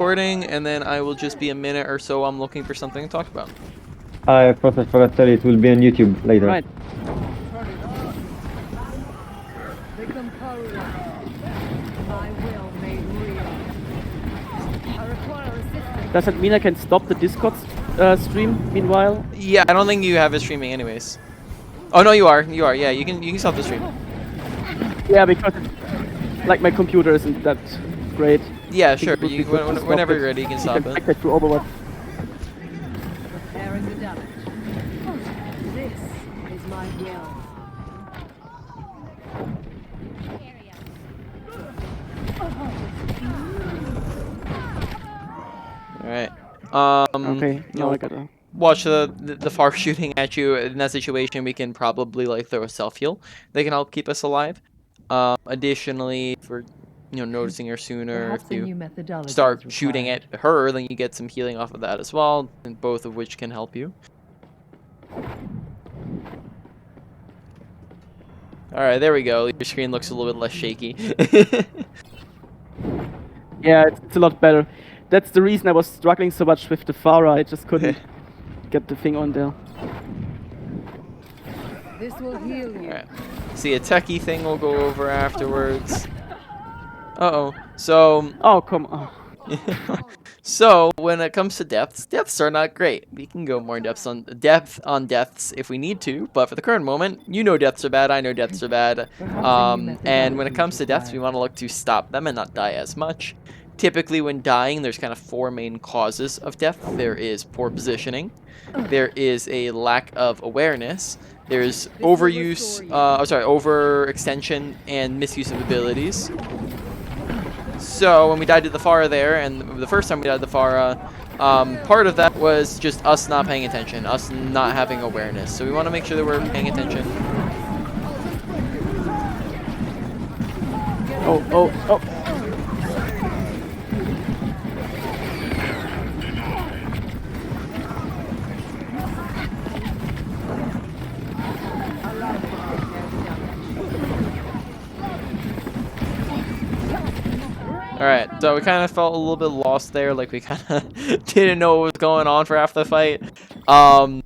recording, and then I will just be a minute or so. I'm looking for something to talk about. I forgot to tell you, it will be on YouTube later. Right. Does that mean I can stop the Discord stream meanwhile? Yeah, I don't think you have it streaming anyways. Oh no, you are. You are. Yeah, you can stop the stream. Yeah, because like my computer isn't that great. Yeah, sure. You, whenever you're ready, you can stop it. Connect it to Overwatch. Repairing the damage. This is my will. Alright. Okay, now I gotta watch the far shooting at you. In that situation, we can probably like throw a self heal. They can help keep us alive. Additionally, for noticing her sooner, if you start shooting at her, then you get some healing off of that as well, and both of which can help you. Alright, there we go. Your screen looks a little bit less shaky. Yeah, it's a lot better. That's the reason I was struggling so much with the Pharah. I just couldn't get the thing on there. This will heal you. Alright. See, a techie thing we'll go over afterwards. Uh-oh. So... Oh, come on. So, when it comes to deaths are not great. We can go more in depth on deaths if we need to, but for the current moment, deaths are bad, I know deaths are bad. And when it comes to deaths, we want to look to stop them and not die as much. Typically, when dying, there's kind of 4 main causes of death. There is poor positioning, there is a lack of awareness, there's overextension and misuse of abilities. So when we died to the Pharah there, and the first time we died to the Pharah, part of that was just us not paying attention, us not having awareness. So we want to make sure that we're paying attention. Oh. Alright, so we kind of felt a little bit lost there, like we kind of didn't know what was going on for half the fight. I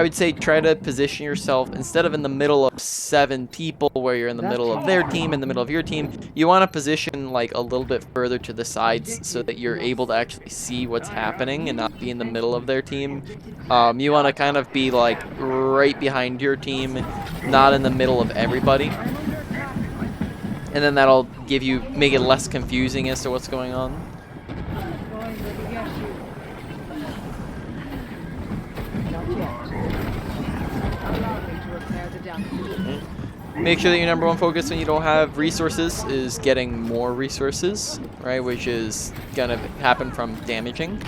would say try to position yourself, instead of in the middle of 7 people where you're in the middle of their team, in the middle of your team, you want to position like a little bit further to the sides so that you're able to actually see what's happening and not be in the middle of their team. You want to kind of be like right behind your team, not in the middle of everybody. And then that'll make it less confusing as to what's going on. Make sure that your number 1 focus when you don't have resources is getting more resources, right? Which is gonna happen from damaging.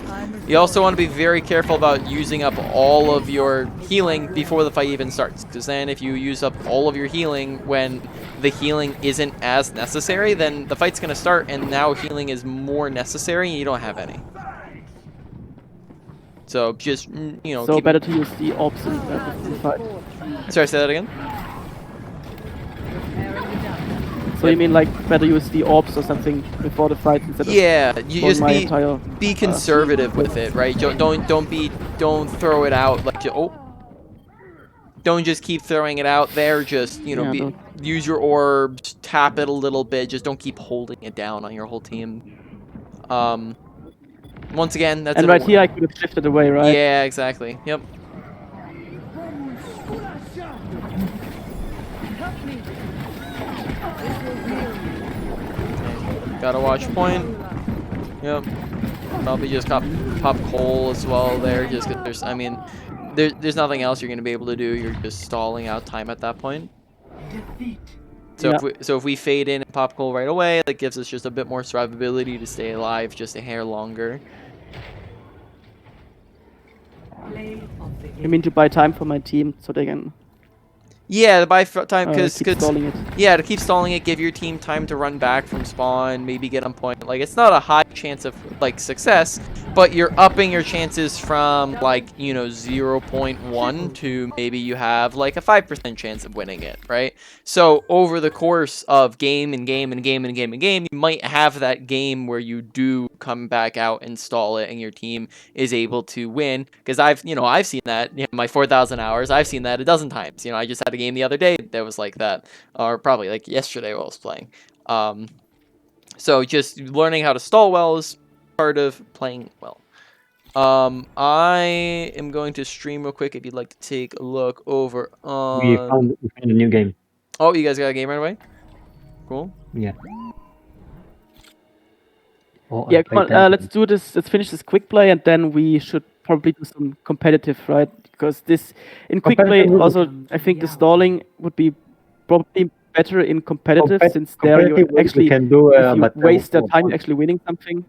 You also want to be very careful about using up all of your healing before the fight even starts, because then if you use up all of your healing when the healing isn't as necessary, then the fight's gonna start and now healing is more necessary and you don't have any. So just So better to use the orbs in the fight. Sorry, say that again. So you mean like better use the orbs or something before the fight instead of you just be conservative with it, right? Don't throw it out like don't just keep throwing it out there. Just use your orbs, tap it a little bit. Just don't keep holding it down on your whole team. Once again, that's right here I could have shifted away, right? Yeah, exactly. Yep. Gotta watch point. Yep. Probably just pop coal as well there, just because there's nothing else you're gonna be able to do. You're just stalling out time at that point. So if we fade in and pop coal right away, that gives us just a bit more survivability to stay alive just a hair longer. I mean to buy time for my team so they can Yeah, the buy time because keep stalling it. yeah, to keep stalling it, give your team time to run back from spawn, maybe get on point. Like it's not a high chance of like success, but you're upping your chances from like 0.1 to maybe you have like a 5% chance of winning it, right? So over the course of game and game and game and game and game, you might have that game where you do come back out, install it, and your team is able to win. Because I've seen that. My 4,000 hours, I've seen that a dozen times. I just had a game the other day that was like that, or probably like yesterday while I was playing. So just learning how to stall well is part of playing well. I am going to stream real quick if you'd like to take a look over We on. found a new game. Oh, you guys got a game right away? Cool. Yeah. Oh, I Yeah, come played on. 10. Let's do this. Let's finish this quick play, and then we should probably do some competitive, right? Because this in quick play, Competitive- also I think the stalling would be probably better in competitive, since there you competitive we actually, can do, if you but waste the time, you're actually winning something.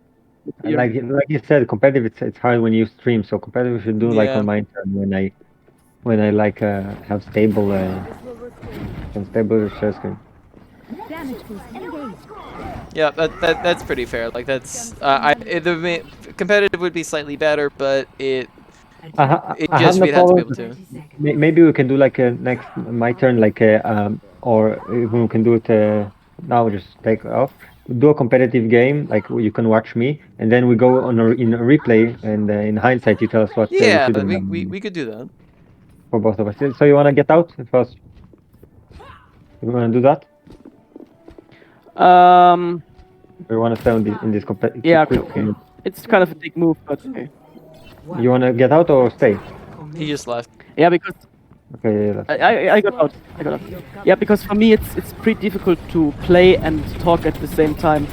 like you said, competitive it's hard when you stream. So competitive we should do like Yeah. on my turn when I like have stable some stable share screen. Damage boost engaged. Yeah, that's pretty fair. Like that's competitive would be slightly better, but it I have just no we'd have to be problem. able to. Maybe we can do like a next my turn, like or even we can do it now. Just take off. Do a competitive game, like you can watch me, and then we go on in a replay, and in hindsight, you tell us what we Yeah, should have we, done we could do that. for both of us. So you wanna get out first? You wanna do that? Or you wanna stay on in this competitive? Yeah, okay. It's kind of a big move, but okay. You wanna get out or stay? He just left. Yeah, because Okay, yeah, that's I got out. I got out. Yeah, because for me it's pretty difficult to play and talk at the same time.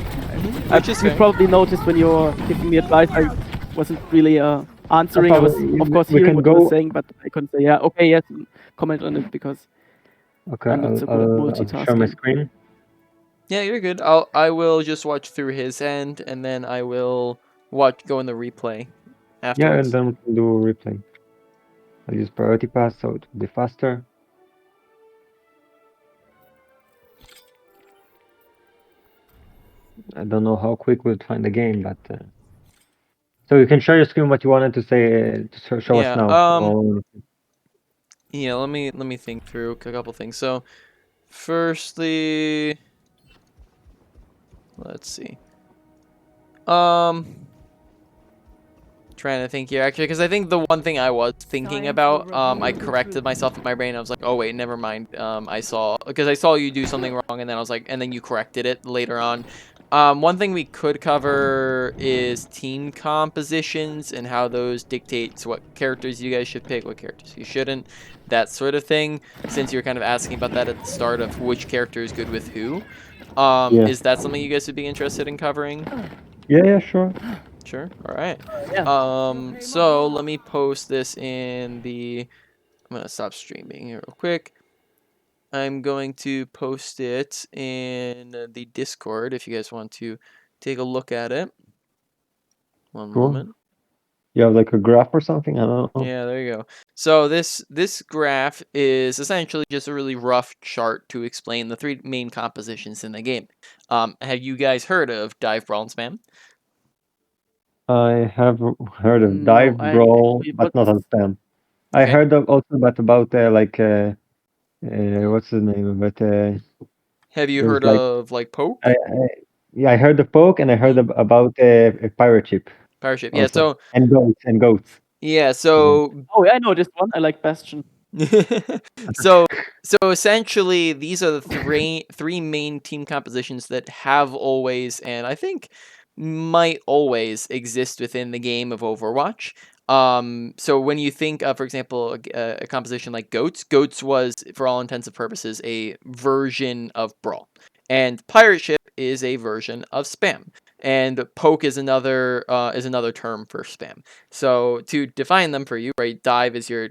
Which is You fair. probably noticed when you were giving me advice, I wasn't really answering. I was, of course, we hearing can what you were go. saying, but I couldn't say, yeah, okay, yes, and comment on it because Okay, I'm not so good at I'll share my multitasking. screen. Yeah, you're good. I will just watch through his end, and then I will go in the replay Yeah, afterwards. and then we can do a replay. I'll use priority pass so it will be faster. I don't know how quick we'll find the game, but so you can share your screen what you wanted to say to show Yeah. us now. Yeah. Let me think through a couple things. So, firstly, let's see. Trying to think here actually, because I think the one thing I was thinking about, I corrected myself in my brain. I was like, oh wait, never mind. I saw you do something wrong, and then I was like, and then you corrected it later on. One thing we could cover is team compositions and how those dictates what characters you guys should pick, what characters you shouldn't, that sort of thing. Since you were kind of asking about that at the start of which character is good with who, Yeah. is that something you guys would be interested in covering? Yeah, sure. Sure. All right. Yeah. So let me post this in the. I'm gonna stop streaming here real quick. I'm going to post it in the Discord if you guys want to take a look at it. One Cool. moment. You have like a graph or something? I don't know. Yeah, there you go. So this graph is essentially just a really rough chart to explain the three main compositions in the game. Have you guys heard of dive, brawl, and spam? I have heard of No, dive, brawl, actually, but not on spam. I Okay. heard of also about like what's the name of it? Have you There's heard like of like poke? yeah, I heard of poke and I heard about a pirate ship Pirate ship. Yeah. also, So and goats. yeah. So oh, yeah, I know this one. I like Bastion. so essentially these are the three main team compositions that have always, and I think might always, exist within the game of Overwatch. So when you think of, for example, a composition like goats was for all intents and purposes a version of brawl, and pirate ship is a version of spam, and poke is another term for spam. So to define them for you, right? Dive is you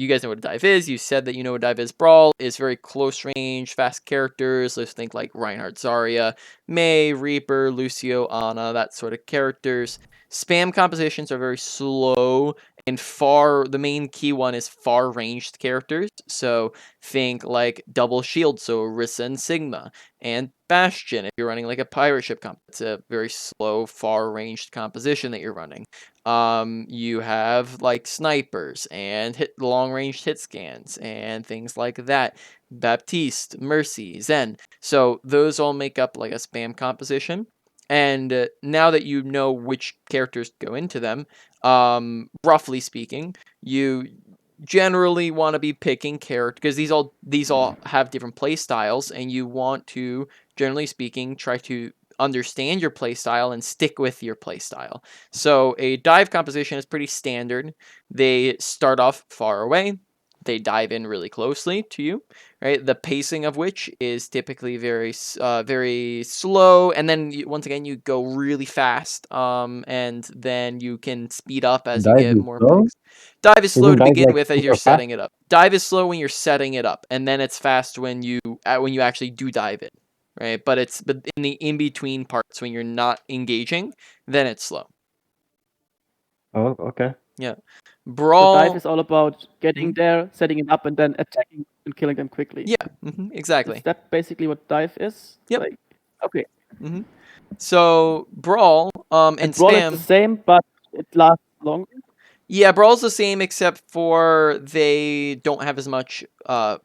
guys know what a dive is. You said that you know what dive is. Brawl is very close range, fast characters. Let's think like Reinhardt, Zarya, Mei, Reaper, Lucio, Ana, that sort of characters. Spam compositions are very slow And the main key one is far ranged characters. So think like double shield, so Orisa and Sigma, and Bastion if you're running like a pirate ship comp. It's a very slow, far ranged composition that you're running. You have like snipers and long range hit scans and things like that. Baptiste, Mercy, Zen. So those all make up like a spam composition. And now that you know which characters go into them, roughly speaking, you generally want to be picking character because these all have different play styles, and you want to, generally speaking, try to understand your play style and stick with your play style. So a dive composition is pretty standard. They start off far away. They dive in really closely to you, right? The pacing of which is typically very slow, and then once again you go really fast, and then you can speed up as you Dive get is more slow? picks. Dive is slow Isn't to dive begin like with as you're super fast? setting it up. Dive is slow when you're setting it up, and then it's fast when you actually do dive in, right? But in the in between parts when you're not engaging, then it's slow. Oh, okay. Yeah. So Brawl. dive is all about getting there, setting it up, and then attacking and killing them quickly. Yeah, exactly. Is that basically what dive is? Yep. Like, okay. So Brawl, and Brawl is Spam. the same, but it lasts longer. Yeah, Brawl's the same except for they don't have as much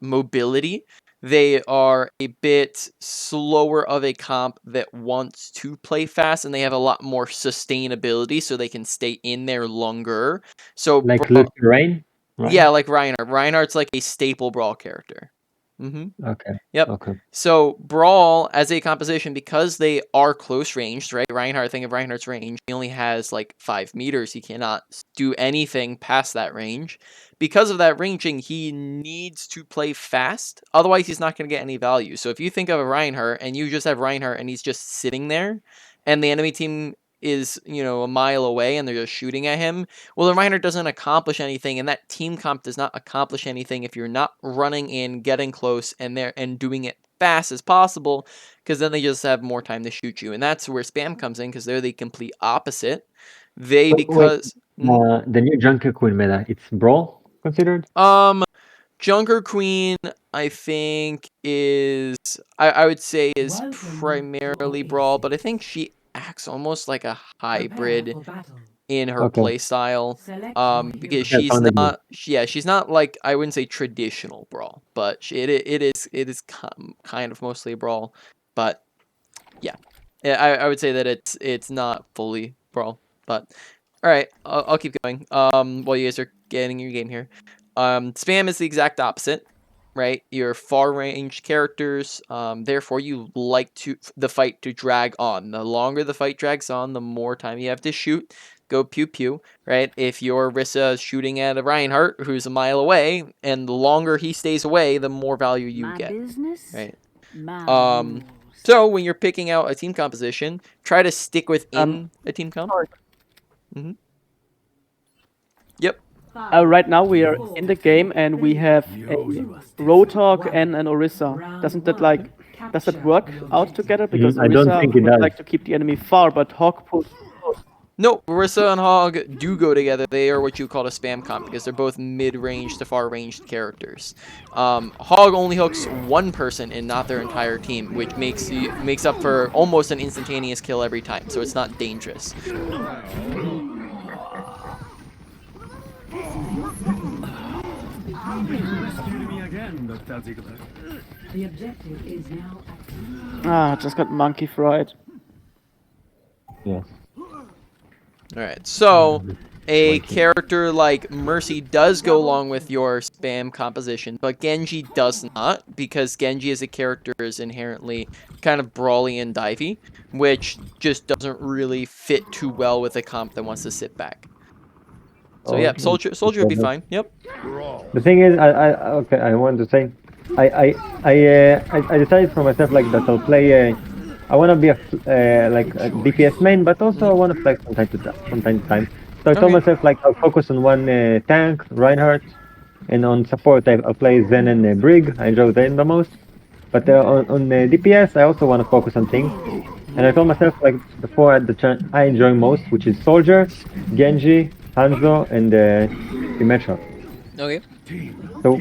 mobility. They are a bit slower of a comp that wants to play fast, and they have a lot more sustainability, so they can stay in there longer. So Like Luke Rain? Right? yeah, like Reinhardt. Reinhardt's like a staple Brawl character. Okay. Yep. Okay. So Brawl as a composition, because they are close ranged, right? Reinhardt, think of Reinhardt's range. He only has like 5 meters. He cannot do anything past that range. Because of that ranging, he needs to play fast. Otherwise, he's not going to get any value. So if you think of a Reinhardt and you just have Reinhardt and he's just sitting there, and the enemy team is, a mile away and they're just shooting at him, well, the Reinhardt doesn't accomplish anything, and that team comp does not accomplish anything if you're not running in, getting close, and doing it fast as possible, because then they just have more time to shoot you. And that's where Spam comes in, because they're the complete opposite. Wait, the new Junker Queen meta, it's Brawl considered? Junker Queen, I think, is I would say is primarily Brawl, but I think she acts almost like a hybrid in her play style, because she's not like, I wouldn't say traditional Brawl, but it is kind of mostly Brawl, but yeah, I would say that it's not fully Brawl, but all right, I'll keep going while you guys are getting your game here. Spam is the exact opposite, right? You're far range characters, therefore you like the fight to drag on. The longer the fight drags on, the more time you have to shoot. Go pew pew, right? If your Orisa is shooting at a Reinhardt who's a mile away, and the longer he stays away, the more value you get, right? So when you're picking out a team composition, try to stick within a team comp. Yep. Right now we are in the game and we have a Roadhog and an Orisa. Does that work out together? Because I don't think it would does. like to keep the enemy far, but Hog pulls close. No, Orisa and Hog do go together. They are what you call a spam comp because they're both mid-range to far-ranged characters. Hog only hooks one person and not their entire team, which makes up for almost an instantaneous kill every time, so it's not dangerous. The objective is now Just got monkey fried. Yes. Alright, so a character like Mercy does go along with your spam composition, but Genji does not, because Genji as a character is inherently kind of brawly and divey, which just doesn't really fit too well with a comp that wants to sit back. So yeah, Soldier would be fine. Yep. The thing is, I wanted to say, I decided for myself like that I'll play. I want to be a DPS main, but also I want to flex from time to time. So I told myself like I'll focus on one tank, Reinhardt, and on support I'll play Zen and Brig. I enjoy Zen the most. But on DPS I also want to focus on things. And I told myself like before the I enjoy most, which is Soldier, Genji, Hanzo, and Symmetra. Okay. So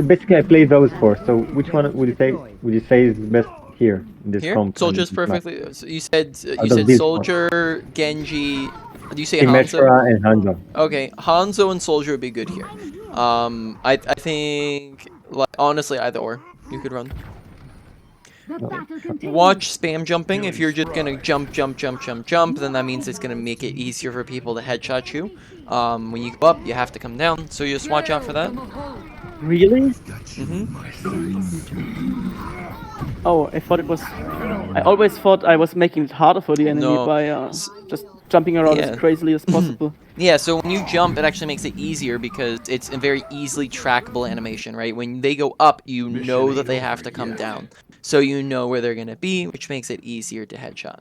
basically I play those four. So which one would you say is best here in this Here, comp? and Soldier's this map? perfectly. So you said Out of these four. Soldier, Genji. Do you say Hanzo? Symmetra and Hanzo. Okay, Hanzo and Soldier would be good here. I think like honestly either or you could run. Watch spam jumping. If you're just gonna jump, then that means it's gonna make it easier for people to headshot you. When you go up, you have to come down. So just watch out for that. Really? Mm-hmm. Oh, I thought it was. I always thought I was making it harder for the enemy No. by just jumping around Yeah. as crazily as possible. Yeah, so when you jump, it actually makes it easier because it's a very easily trackable animation, right? When they go up, you know that they have to come down. So you know where they're going to be, which makes it easier to headshot.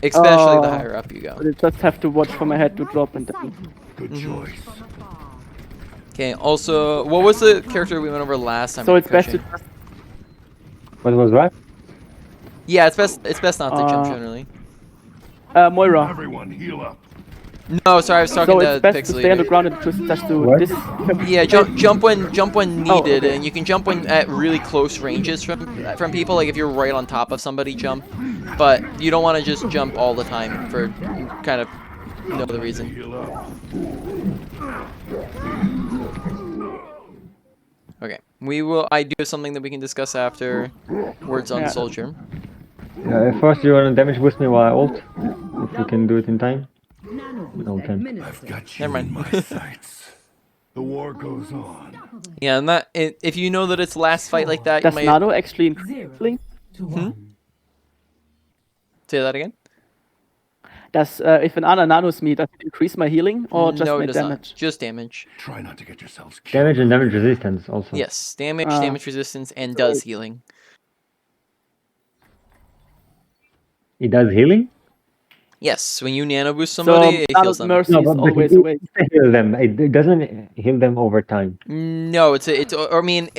Especially the higher up you go. But I just have to watch for my head to drop and then. Good choice. Okay, also, what was the character we went over last time? So it's best to Coaching? just What was what? Yeah, it's best not to jump generally. Moira. Everyone heal up. No, sorry, I was talking So to it's best to stay on the Pixely. ground and just do What? this. Yeah, jump when Oh, needed, okay. and you can jump when at really close ranges from people. Like if you're right on top of somebody, jump. But you don't want to just jump all the time for kind of no other reason. Heal up. Okay, we will. I do have something that we can discuss after words on Yeah. Soldier. First, you want to damage boost me while I ult? If you can do it in time. No, can. I've got you Never mind. in my sights. The war goes on. Yeah, and that if you know that it's last fight like that, you Does might Nano actually increase healing? say that again. Does if an Ana nanos me, does it increase my healing or just No, my it does damage? not. Just damage. Try not to get yourselves killed. Damage and damage resistance also. Yes, damage, Ah. damage resistance, and does healing. It does healing? Yes, when you nano boost somebody, it heals Nano's them. mercy is always it, away. it heal them. It doesn't heal them over time. No, I mean,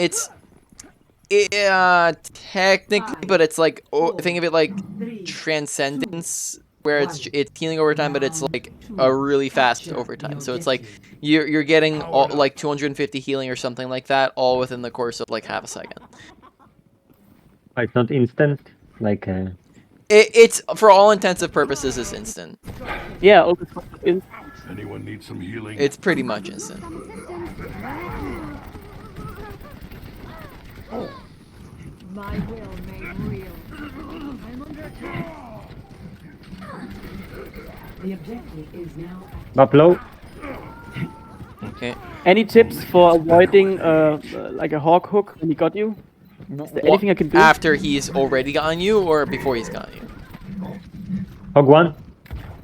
technically, but it's like think of it like transcendence, where it's healing over time, but it's like a really fast overtime. So it's like you're getting like 250 healing or something like that, all within the course of like half a second. It's not instant. Like It's for all intensive purposes, it's instant. Yeah, always in. Anyone need some healing? It's pretty much instant. My will made real. I'm under attack. The objective is now up low. Okay. Any tips for avoiding like a hawk hook when he got you? Is there anything I can do? After he's already gotten you, or before he's gotten you? Hog one.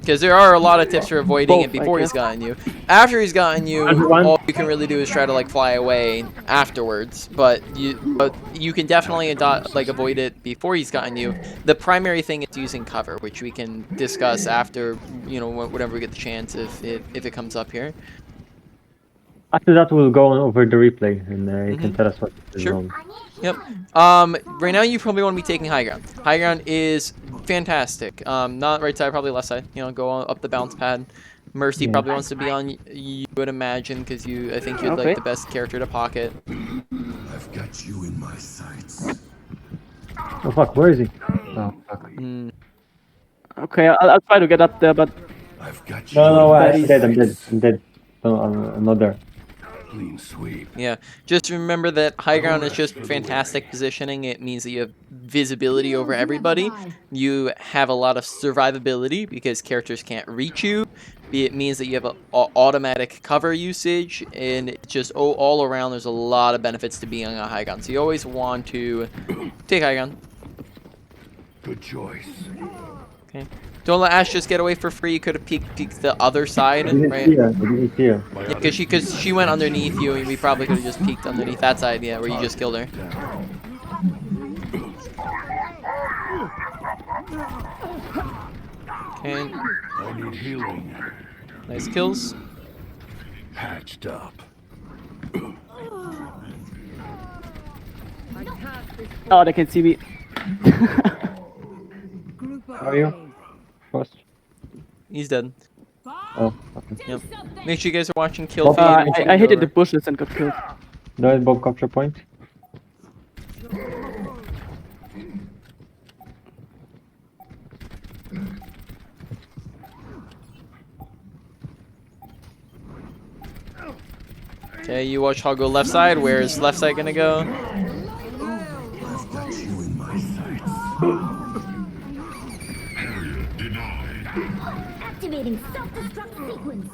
Because there are a lot of tips for avoiding Both, it before I he's guess. gotten you. After he's gotten you, Everyone. all you can really do is try to like fly away afterwards. But you can definitely avoid it before he's gotten you. The primary thing is using cover, which we can discuss after whenever we get the chance if it comes up here. After that, we'll go on over the replay, and you can tell us what is Sure. wrong. Yep. Right now you probably want to be taking high ground. High ground is fantastic. Not right side, probably left side. Go up the bounce pad. Mercy Yeah. probably wants to be on. You would imagine, because I think you'd Okay. like the best character to pocket. I've got you in my sights. Oh fuck, where is he? Oh fuck. Okay, I'll try to get up there, but I've got you. No, in I'm my dead. I'm dead. sights. I'm dead. No, I'm not there. Clean sweep. Yeah. Just remember that high ground is just fantastic positioning. It means that you have visibility over everybody. You have a lot of survivability because characters can't reach you. It means that you have automatic cover usage, and it's just all around. There's a lot of benefits to being on a high ground. So you always want to take high ground. Good choice. Okay. Don't let Ash just get away for free. You could have peeked the other side, I didn't right? see her. I didn't see her. My Yeah, because she went underneath you, and we probably could have just peeked underneath that side, yeah, where you just killed her. Okay, I need healing. nice kills. Patched up. my task is oh, they can see me. group of How are you? First. He's dead. Oh, Yep. Make sure you guys are watching Kill Bob, Feed. I, Make sure I you hid go in the over. bushes and got killed. do it, Bob, capture point. Okay, you watch I'll go left side. Where's left side gonna go? That's you in my sights. Area denied. Activating self-destruct sequence.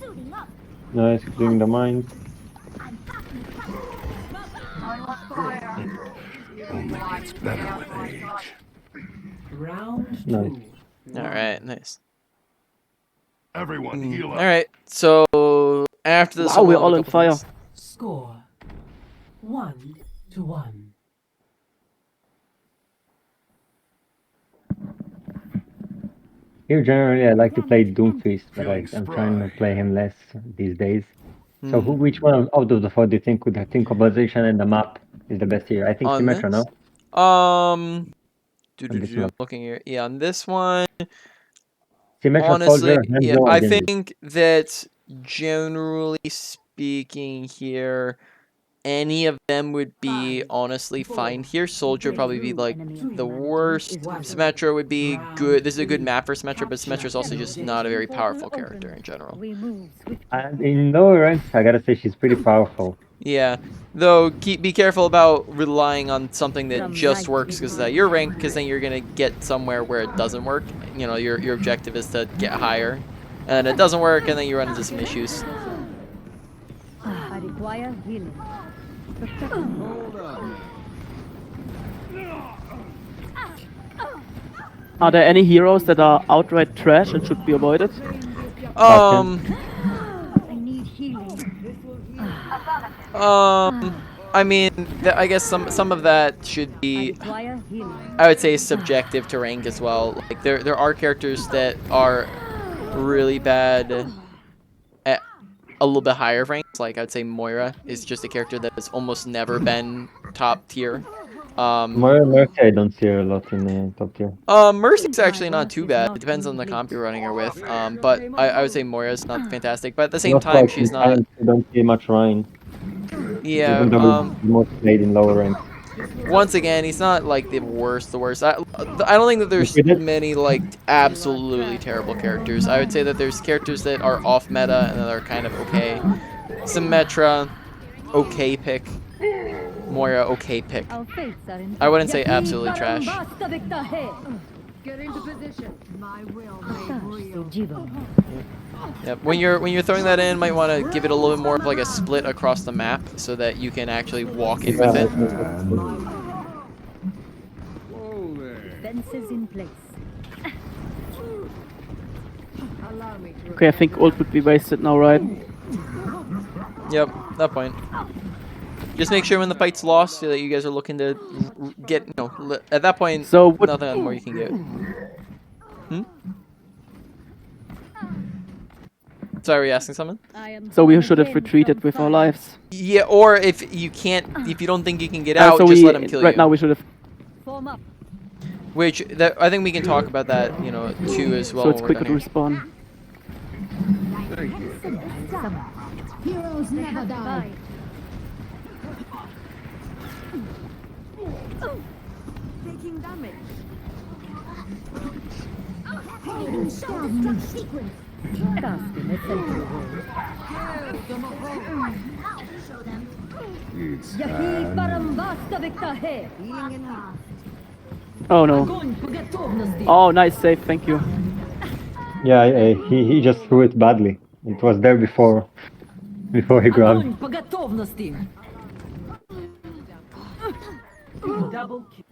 Suiting up. Nice, doing the mines. Only gets better with age. Round Nice. 2. All right, nice. Everyone heal up. All right, so after this, Wow, we're we'll have all a on couple fire. things. Score 1-1. Here, generally, I like to play Doomfist, but Feeling I'm trying to spry. play him less these days. So, Hmm. which one out of the four do you think I think composition and the map is the best here? I think On Symmetra, this, no? On this map. looking here, yeah, on this one, Symmetra, honestly, Soldier, yeah, Hanzo, or I Genji. think that generally speaking here, any of them would be honestly fine here. Soldier probably be like the worst. Symmetra would be good. This is a good map for Symmetra, but Symmetra is also just not a very powerful character in general. We move swiftly. And in lower ranks, I gotta say she's pretty powerful. Yeah, though be careful about relying on something that Some just light works because that your rank, because then you're gonna get somewhere where it doesn't work. You know, your objective is to get higher, and it doesn't work, and then you run into some issues. I require healing. Are there any heroes that are outright trash and should be avoided? Um, I need healing. I mean, I guess some of that should I be, require healing. I would say, subjective to rank as well. Like there are characters that are really bad at a little bit higher ranks. Like I'd say Moira is just a character that has almost never been top tier. Mercy, I don't see her a lot in top tier. Mercy's actually not too bad. It depends on the comp you're running her with. But I would say Moira's not fantastic. But at the same Also, time, like, she's not. I don't see much Ryan, Yeah. even though he's most played in lower ranks. Once again, he's not like the worst. I don't think that there's Okay, that- many like absolutely terrible characters. I would say that there's characters that are off meta and that are kind of okay. Symmetra, okay pick. Moira, okay pick. Our fates are in. I wouldn't say absolutely trash. Get into position. My will may Yep. When you're throwing that in, might want to give it a little bit more of like a split across the map so that you can actually walk in with it. Fences in place. Okay, I think ult would be wasted now, right? Yep, that point. Just make sure when the fight's lost so that you guys are looking to get, at that point, So would nothing more you can get. Sorry, were you asking something? so we should have retreated with our lives. Yeah, or if you don't think you can get Uh, out, so just we let him kill right you. now we should have. Form up. Which I think we can talk about that, too as well. So it's when we're quicker to done here. respawn. Heroes never die. Taking damage. Activating self-destruct sequence. Cast in a sentry hold. Show them. Yahi parambasta viktahe. Healing enhanced. Oh no. Oh, nice save, thank you. Yeah, he just threw it badly. It was there before he grabbed. По готовности. Double kill.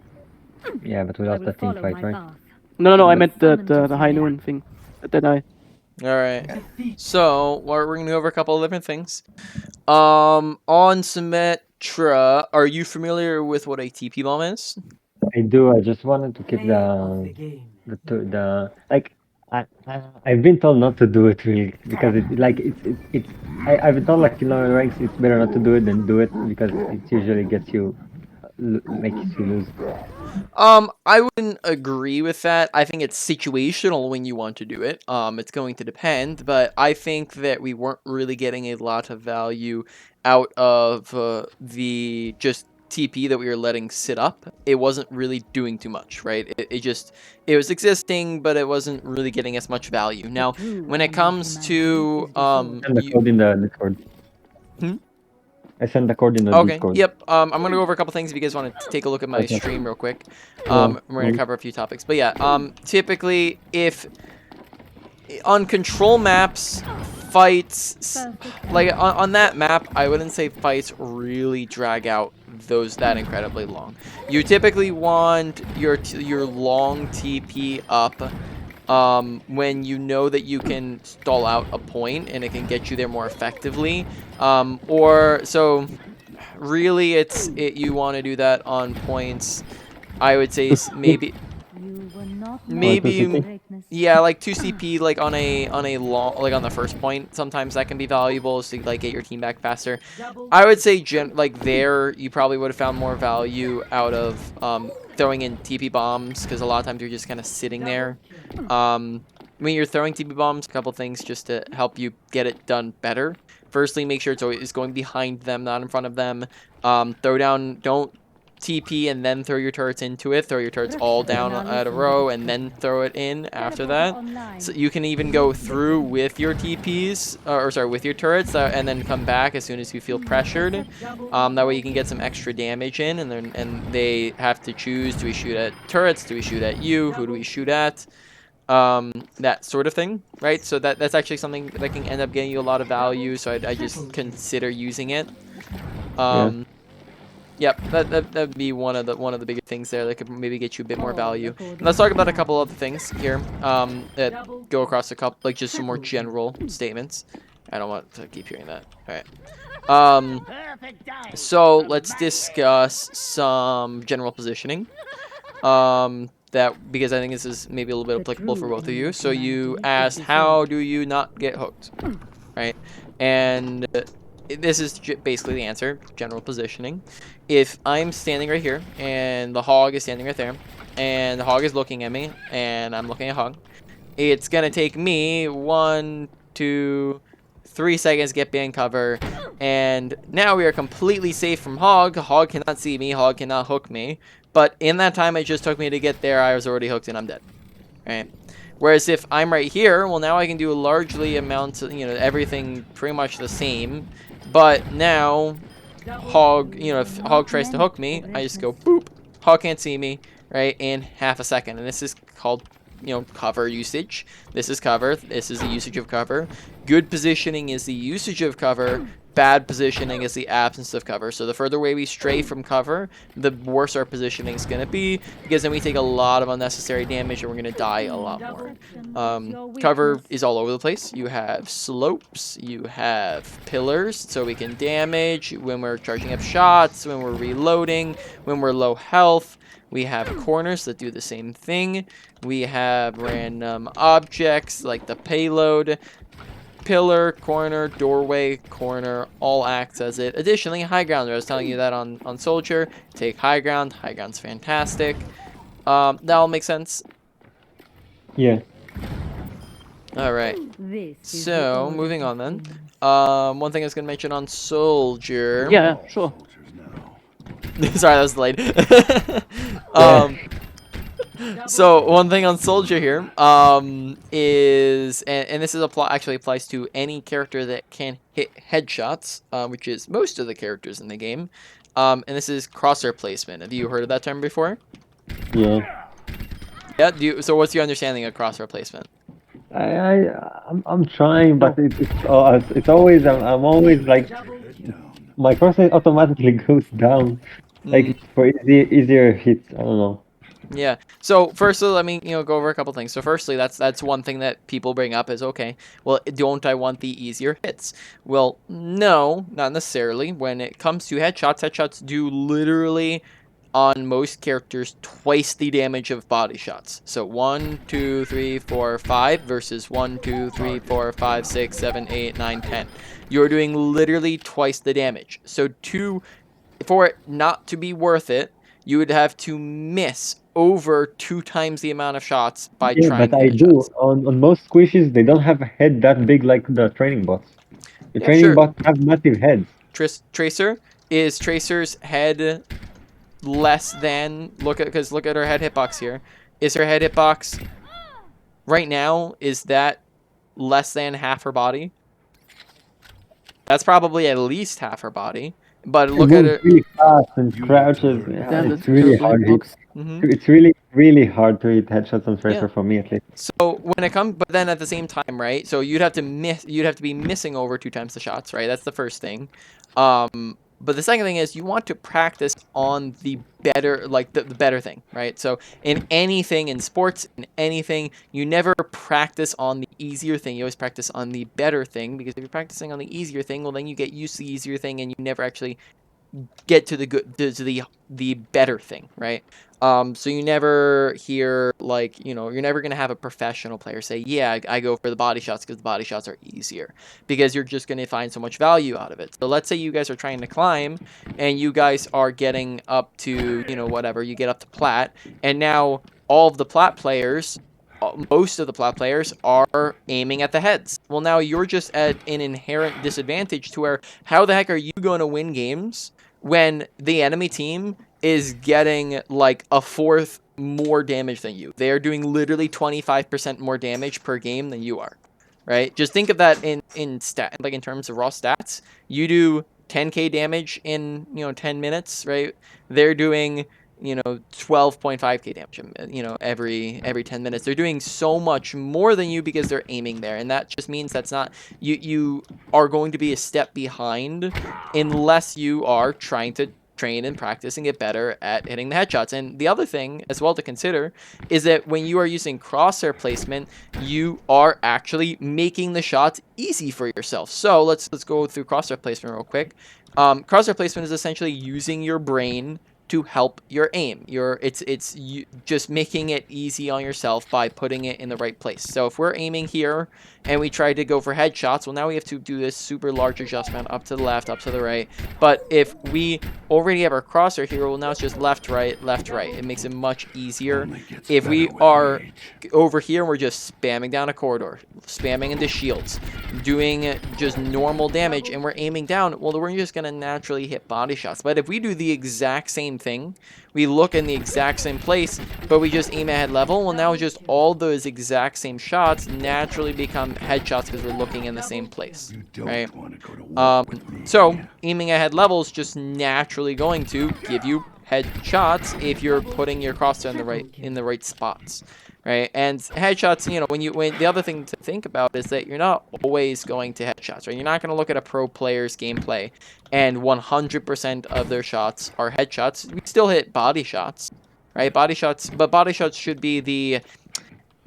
Yeah, but we I lost will that team follow fight, my right? path. No, I meant the high noon thing. That I. Alright. So, we're going to go over a couple of different things. On Symmetra, are you familiar with what a TP bomb is? I do. I just wanted to keep Play of the game. the like. I've been told not to do it really because I've been told like in lower ranks it's better not to do it than do it because it usually gets you makes you lose. I wouldn't agree with that. I think it's situational when you want to do it. It's going to depend, but I think that we weren't really getting a lot of value out of the just TP that we were letting sit up. It wasn't really doing too much, right? It was existing, but it wasn't really getting as much value. Now, when it comes to Send the code in the Discord. Hmm? I sent the code in the Okay. Discord. Yep. I'm gonna go over a couple things if you guys want to take a look at my Okay. stream real quick. Yeah. We're gonna cover a few topics, but yeah. Typically, if on control maps, fights like on that map, I wouldn't say fights really drag out that incredibly long. You typically want your long TP up when you know that you can stall out a point and it can get you there more effectively. Or so really you want to do that on points. I would say maybe yeah, like 2 CP like on a long like on the first point. Sometimes that can be valuable to like get your team back faster. I would say like there you probably would have found more value out of throwing in TP bombs, because a lot of times you're just kind of sitting there. When you're throwing TP bombs, a couple things just to help you get it done better. Firstly, make sure it's always going behind them, not in front of them. Throw down, don't TP and then throw your turrets into it. Throw your turrets all down at a row and then throw it in after that. So you can even go through with your TPs, or sorry, with your turrets, and then come back as soon as you feel pressured. That way you can get some extra damage in, and they have to choose: do we shoot at turrets? Do we shoot at you? Who do we shoot at? That sort of thing, right? So that's actually something that can end up getting you a lot of value. So I just consider using it. Yep, that'd be one of the bigger things there that could maybe get you a bit more value. And let's talk about a couple other things here that go across a couple, like just some more general statements. I don't want to keep hearing that. All right. So let's discuss some general positioning. Because I think this is maybe a little bit applicable for both of you. So you asked, how do you not get hooked, right? And this is basically the answer: general positioning. If I'm standing right here and the hog is standing right there and the hog is looking at me and I'm looking at hog, it's gonna take me 1, 2, 3 seconds to get behind cover, and now we are completely safe from hog. Hog cannot see me, hog cannot hook me, but in that time it just took me to get there, I was already hooked and I'm dead, right? Whereas if I'm right here, well, now I can do a largely amount of, everything pretty much the same. But now, hog, if hog tries to hook me, I just go boop. Hog can't see me, right, in half a second. And this is called, cover usage. This is cover. This is the usage of cover. Good positioning is the usage of cover. Bad positioning is the absence of cover. So the further away we stray from cover, the worse our positioning is going to be, because then we take a lot of unnecessary damage and we're going to die a lot more. Cover is all over the place. You have slopes, you have pillars, so we can damage when we're charging up shots, when we're reloading, when we're low health. We have corners that do the same thing. We have random objects like the payload. Pillar, corner, doorway, corner, all acts as it. Additionally, high ground. I was telling you that on Soldier. Take high ground. High ground's fantastic. That all makes sense? Yeah. Alright. So, moving on then. One thing I was going to mention on Soldier. Yeah, sure. Sorry, that was delayed. So one thing on Soldier here is, and this is actually applies to any character that can hit headshots, which is most of the characters in the game. And this is crosshair placement. Have you heard of that term before? Yeah. Yeah. So what's your understanding of crosshair placement? I'm trying, but it's always I'm always like my crosshair automatically goes down, like for easier hits. I don't know. Yeah. So firstly, let me go over a couple things. So firstly, that's one thing that people bring up is, okay, well, don't I want the easier hits? Well, no, not necessarily. When it comes to headshots do literally on most characters twice the damage of body shots. So 1, 2, 3, 4, 5 versus 1, 2, 3, 4, 5, 6, 7, 8, 9, 10. You're doing literally twice the damage. So to for it not to be worth it, you would have to miss over 2 times the amount of shots by Yeah, trying but to I hit do. shots. On most squishes, they don't have a head that big like the training bots. The Yeah, training sure. bots have massive heads. Tracer, is Tracer's head less than, look at her head hitbox here. Is her head hitbox right now, is that less than half her body? That's probably at least half her body. But It look at moves it. really fast and You need to crouches. learn Yeah, Damn, it's that's a really terrible hard hit. hitbox. Mhm. It's really, really hard to hit headshots on Tracer Yeah. for me at least. So when it comes, but then at the same time, right? So you'd have to be missing over 2 times the shots, right? That's the first thing. But the second thing is you want to practice on the better, like the better thing, right? So in anything, in sports, in anything, you never practice on the easier thing. You always practice on the better thing, because if you're practicing on the easier thing, well, then you get used to the easier thing and you never actually get to the good, to the better thing, right? So you never hear, like, you know, you're never gonna have a professional player say, yeah, I go for the body shots because the body shots are easier, because you're just gonna find so much value out of it. So let's say you guys are trying to climb and you guys are getting up to, you know, whatever, you get up to plat, and now all of the plat players, most of the plat players are aiming at the heads. Well, now you're just at an inherent disadvantage to where, how the heck are you going to win games when the enemy team is getting like a fourth more damage than you? They are doing literally 25% more damage per game than you are, right? Just think of that in stat, like in terms of raw stats. You do 10k damage in, you know, 10 minutes, right? They're doing, you know, 12.5k damage, you know, every 10 minutes. They're doing so much more than you because they're aiming there, and that just means that's not, you are going to be a step behind unless you are trying to train and practice and get better at hitting the headshots. And the other thing as well to consider is that when you are using crosshair placement, you are actually making the shots easy for yourself. So let's go through crosshair placement real quick. Crosshair placement is essentially using your brain to help your aim. It's you just making it easy on yourself by putting it in the right place. So if we're aiming here and we try to go for headshots, well, now we have to do this super large adjustment up to the left, up to the right. But if we already have our crosshair here, well, now it's just left, right, left, right. It makes it much easier. Only gets If we better with are age. over here, we're just spamming down a corridor, spamming into shields, doing just normal damage, and we're aiming down, well, we're just going to naturally hit body shots. But if we do the exact same thing, we look in the exact same place, but we just aim at head level, well, now just all those exact same shots naturally become headshots because we're looking in the same place, You don't right? want to go to war with me. So aiming at head level is just naturally going to give you headshots if you're putting your crosshair in the right spots, right? And headshots, you know, when the other thing to think about is that you're not always going to headshots, right? You're not going to look at a pro player's gameplay and 100% of their shots are headshots. We still hit body shots, right? Body shots, but body shots should be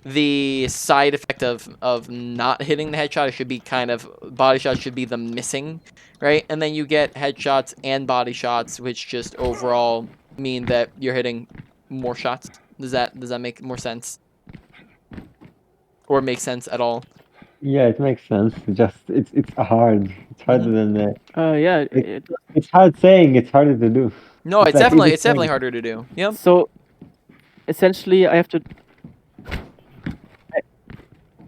the side effect of not hitting the headshot. It should be kind of, body shots should be the missing, right? And then you get headshots and body shots, which just overall mean that you're hitting more shots. Does that make more sense? Or make sense at all? Yeah, it makes sense. It's hard. It's harder than Yeah. it's hard saying. It's harder to do. No, it's like definitely easy saying. harder to do. Yep. So essentially, I have to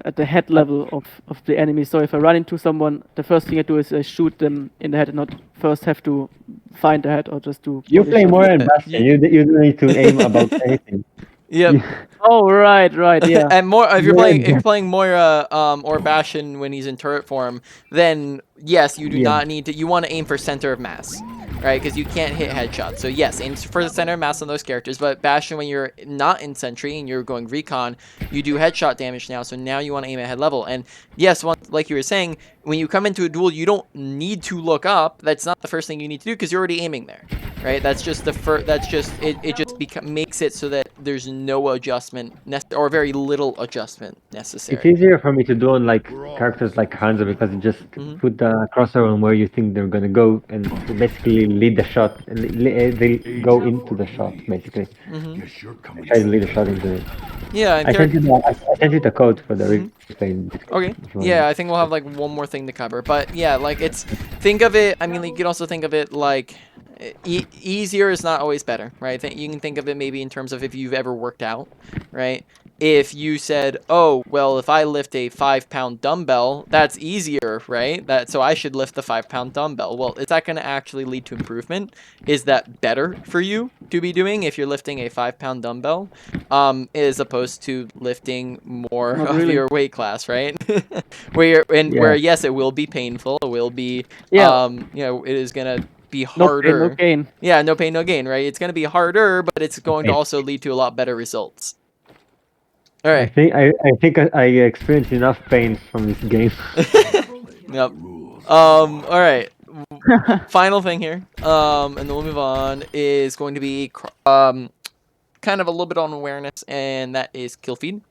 at the head level of the enemy. So if I run into someone, the first thing I do is I shoot them in the head and not first have to find the head or just do. You body play shot. Moira and Bastion. You don't need to aim about anything. Yep. Oh right, yeah. And more if you're Yeah. playing Moira or Bastion when he's in turret form, then yes, you do Yeah. not need to. You want to aim for center of mass, right? Because you can't hit headshots. So yes, aim for the center of mass on those characters. But Bastion, when you're not in sentry and you're going recon, you do headshot damage now. So now you want to aim at head level. And yes, like you were saying, when you come into a duel, you don't need to look up. That's not the first thing you need to do because you're already aiming there, right? That's just the first. That's just it. It just makes it so that there's no adjustment or very little adjustment necessary. It's easier for me to do on like characters like Hanzo because you just put the crosshair on where you think they're gonna go and basically lead the shot and they go into the shot basically. Guess you're coming. Try to lead the shot into it. Yeah, and I sent you the code for the replay. okay. if you want. Yeah, I think we'll have like one more thing to cover. But yeah, like think of it, I mean, you can also think of it like, Easier is not always better, right? You can think of it maybe in terms of if you've ever worked out, right? If you said, oh, well, if I lift a 5-pound dumbbell, that's easier, right? So I should lift the 5-pound dumbbell. Well, is that going to actually lead to improvement? Is that better for you to be doing if you're lifting a 5-pound dumbbell, as opposed to lifting more Not of really. your weight class, right? Where yes, it will be painful, it will be, Yeah. it is gonna be No pain, no harder. gain. Yeah, no pain, no gain, right? It's gonna be harder, but it's going to Okay. also lead to a lot better results. All I right. think I experienced enough pain from this game. Yep. All right. Final thing here, and then we'll move on, is going to be kind of a little bit on awareness, and that is kill feed.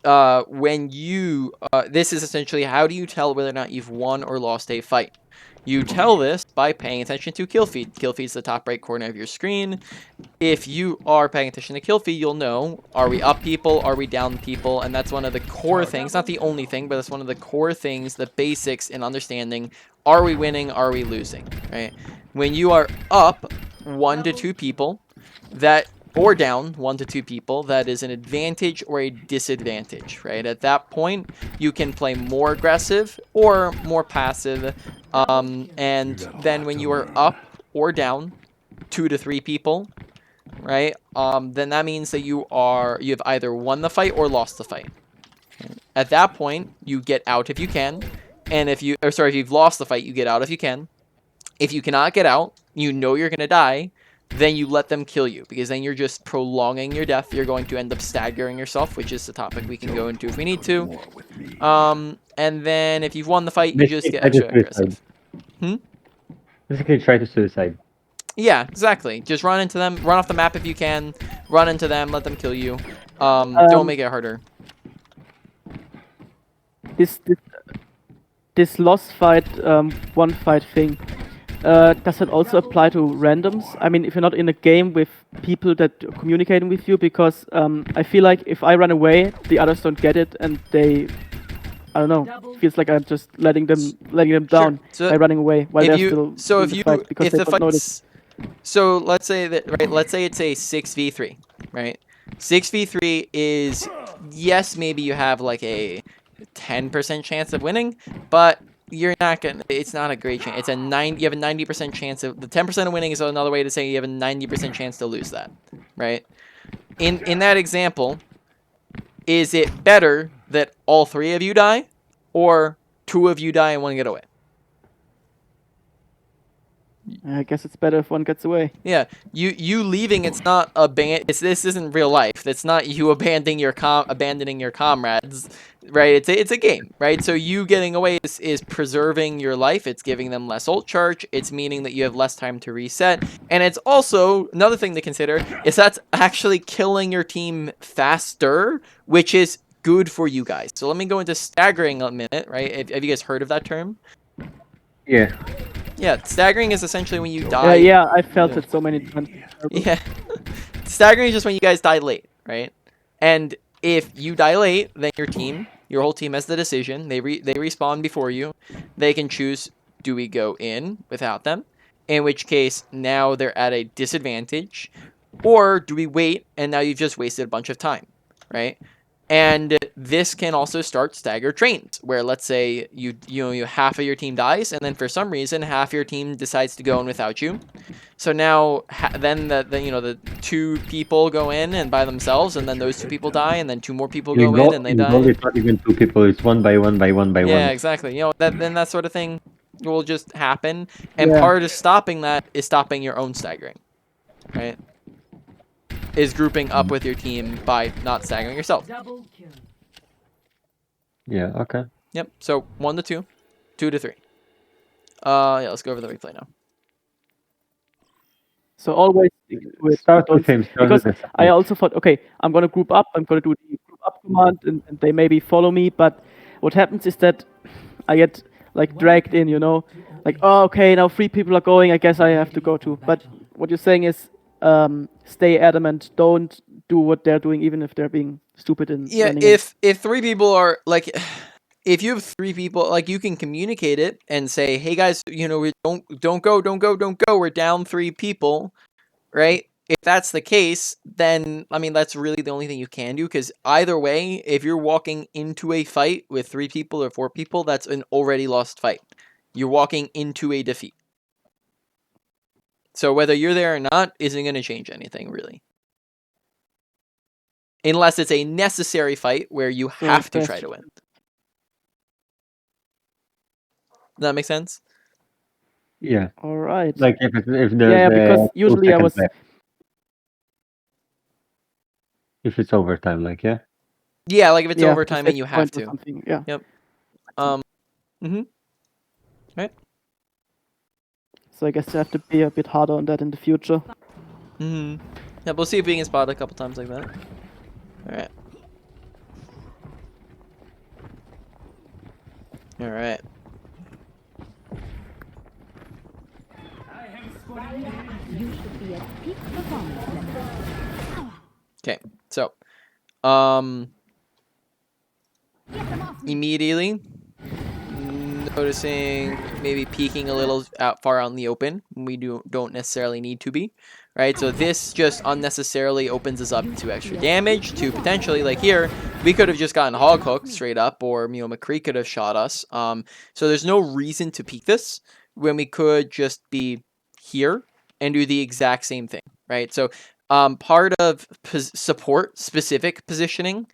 When you this is essentially, how do you tell whether or not you've won or lost a fight? You tell this by paying attention to kill feed. Kill feed is the top right corner of your screen. If you are paying attention to kill feed, you'll know, are we up people, are we down people? And that's one of the core things, not the only thing, but it's one of the core things, the basics in understanding, are we winning, are we losing, right? When you are up 1 to 2 people, or down 1 to 2 people, that is an advantage or a disadvantage, right? At that point, you can play more aggressive or more passive, and then when you are up or down 2 to 3 people, right? Then that means that you have either won the fight or lost the fight. At that point, you get out if you can, and if you've lost the fight, you get out if you can. If you cannot get out, you know you're gonna die, then you let them kill you, because then you're just prolonging your death. You're going to end up staggering yourself, which is the topic we can go into if we need to. And then if you've won the fight, you just Basically, get try to extra aggressive. suicide. Basically, try to suicide. Yeah, exactly. Just run into them, run off the map if you can, run into them, let them kill you. Don't make it harder. This lost fight, one fight thing, does it also apply to randoms? I mean, if you're not in a game with people that are communicating with you, because I feel like if I run away, the others don't get it, and I don't know, feels like I'm just letting them down So by running away while they're still so in if the fight because if they the don't notice. fight's, so let's say that, right, let's say it's a 6v3, right? 6v3 is, yes, maybe you have like a 10% chance of winning, but you're not gonna, it's not a great chance. It's you have a 90% chance of, the 10% of winning is another way to say you have a 90% chance to lose that, right? In that example, is it better that all 3 of you die, or 2 of you die and 1 get away? I guess it's better if one gets away. Yeah, you leaving, it's not this isn't real life. It's not you abandoning your comrades, right? It's a game, right? So you getting away is preserving your life. It's giving them less ult charge. It's meaning that you have less time to reset, and it's also another thing to consider is that's actually killing your team faster, which is good for you guys. So let me go into staggering a minute, right? Have you guys heard of that term? Yeah. Yeah, staggering is essentially when you die. Yeah, I felt it so many times. Yeah. Staggering is just when you guys die late, right? And if you die late, then your whole team has the decision. They respawn before you. They can choose, do we go in without them? In which case, now they're at a disadvantage. Or do we wait, and now you've just wasted a bunch of time, right? And this can also start staggered trains, where let's say you half of your team dies, and then for some reason half your team decides to go in without you. So now then the 2 people go in and by themselves, and then those 2 people die, and then 2 more people go in and they die. It's not even 2 people. It's 1 by 1 by 1 by 1. Yeah, exactly. Then that sort of thing will just happen, and Yeah. part of stopping that is stopping your own staggering, right? Is grouping up with your team by not staggering yourself. Double kill. Yeah. Okay. Yep. So 1 to 2, 2 to 3. Yeah. Let's go over the replay now. So always stick to it. Start with Don't- him. Start because with him. I also thought, okay, I'm gonna group up. I'm gonna do the group up command, and they maybe follow me. But what happens is that I get like dragged in. Like, oh, okay, now 3 people are going. I guess I have to go too. But what you're saying is, stay adamant. Don't do what they're doing, even if they're being stupid and Yeah. running in. If 3 people are like, if you have 3 people, like, you can communicate it and say, hey guys, we don't go. We're down 3 people, right? If that's the case, then I mean that's really the only thing you can do, because either way, if you're walking into a fight with 3 people or 4 people, that's an already lost fight. You're walking into a defeat. So whether you're there or not isn't going to change anything, really. Unless it's a necessary fight where you have to try to win. Does that make sense? Yeah. All right. Like if there's Yeah, because usually I was. If it's overtime, like yeah. Yeah, like if it's Yeah, overtime and you have or to. something. Yeah. Yep. Right. So I guess I have to be a bit harder on that in the future. Yeah, we'll see if we can spot a couple times like that. Alright. Alright. You should be at peak performance level. Okay, so Get them off me. immediately noticing maybe peeking a little far out in the open when we don't necessarily need to be, right? So this just unnecessarily opens us up to extra damage, to potentially, like here, we could have just gotten hog hooked straight up, or McCree could have shot us. So there's no reason to peek this when we could just be here and do the exact same thing, right? So part of support specific positioning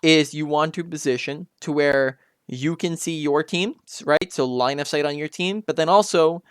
is you want to position to where you can see your team, right? So line of sight on your team, but then also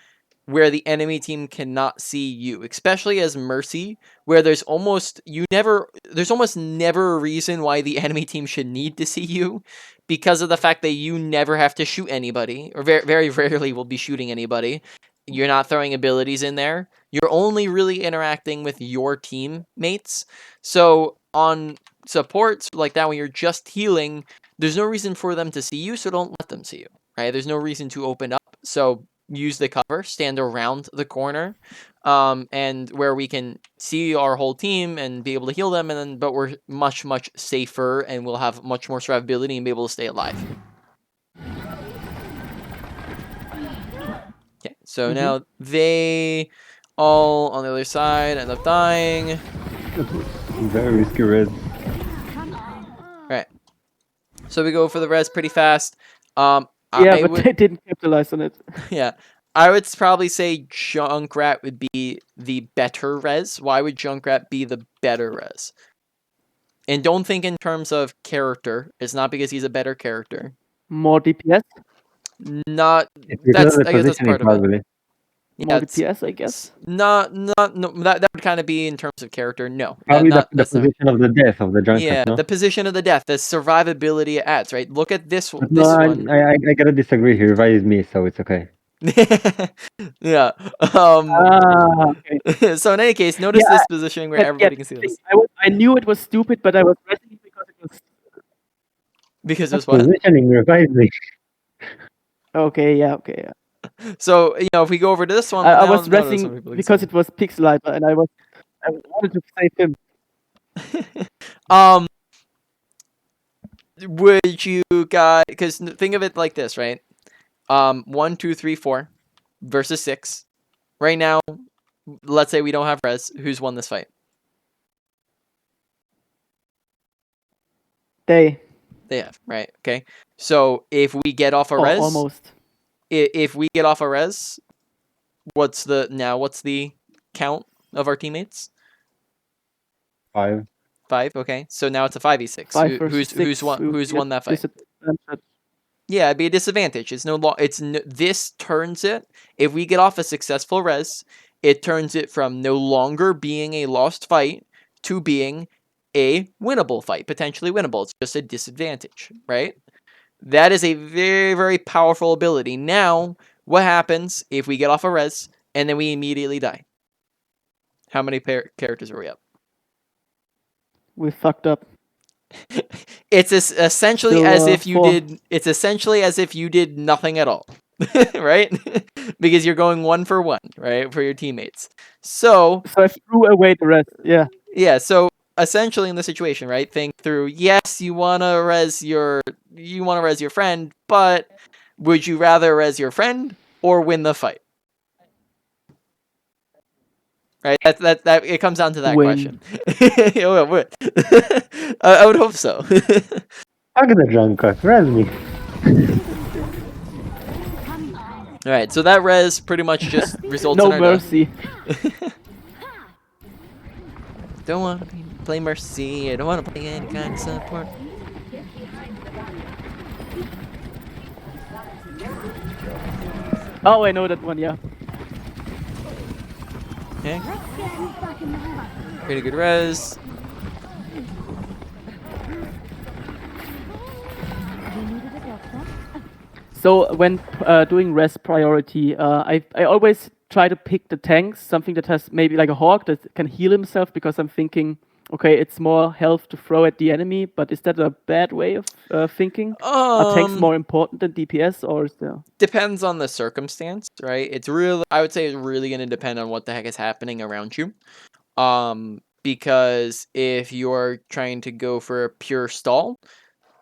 where the enemy team cannot see you, especially as Mercy, where there's almost never a reason why the enemy team should need to see you, because of the fact that you never have to shoot anybody, or very, very rarely will be shooting anybody. You're not throwing abilities in there. You're only really interacting with your teammates. So on supports like that, when you're just healing, there's no reason for them to see you, so don't let them see you, right? There's no reason to open up, so use the cover, stand around the corner, and where we can see our whole team and be able to heal them, and then but we're much safer and we'll have much more survivability and be able to stay alive. Okay, so now they all on the other side end up dying. Very risky res. Right. So we go for the res pretty fast. Yeah, but they didn't capitalize on it. Yeah. I would probably say Junkrat would be the better res. Why would Junkrat be the better res? And don't think in terms of character. It's not because he's a better character. More DPS? Not That's I guess that's part of it. Yeah, More DPS, I guess. No, that would kind of be in terms of character. No. Probably the position of the death of the Junkrat. Yeah, no? the position of the death, the survivability it adds, right? Look at this one. I gotta disagree here. Rise is me, so it's okay. Yeah. Okay. So in any case, notice this positioning where everybody can see this. I knew it was stupid, but I was resting because it was. Because it was what? Positioning revives me. Okay, yeah. So if we go over to this one, I was resting because it was Pixelizer, and I wanted to save him. Would you guys? Because think of it like this, right? 1, 2, 3, 4 versus 6. Right now, let's say we don't have res. Who's won this fight? They have, right? Okay. So if we get off a res, almost. If we get off a res, what's the count of our teammates? 5. 5. Okay. So now it's a 5v6. Who's won that fight? Yeah, it'd be a disadvantage. This turns it. If we get off a successful res, it turns it from no longer being a lost fight to being a winnable fight, potentially winnable. It's just a disadvantage, right? That is a very, very powerful ability. Now, what happens if we get off a res and then we immediately die? How many characters are we up? We fucked up. It's essentially as if you 4. did. It's essentially as if you did nothing at all, right? Because you're going 1 for 1, right, for your teammates. So I threw away the rest. Yeah. Yeah. So essentially in the situation, right? Think through. Yes, you wanna res your friend, but would you rather res your friend or win the fight? Right? That it comes down to that Win. question. I would hope so. Fuck the Junker, res me. All right, so that res pretty much just results No in our death. mercy. Don't want to play Mercy. I don't want to play any kind of support. Oh, I know that one. Yeah. Okay. Pretty good res. So when doing res priority, I always try to pick the tanks, something that has maybe like a hawk that can heal himself, because I'm thinking, okay, it's more health to throw at the enemy. But is that a bad way of thinking? Are tanks more important than DPS, or is there? Depends on the circumstance, right? It's really, I would say, it's really going to depend on what the heck is happening around you. Because if you're trying to go for a pure stall,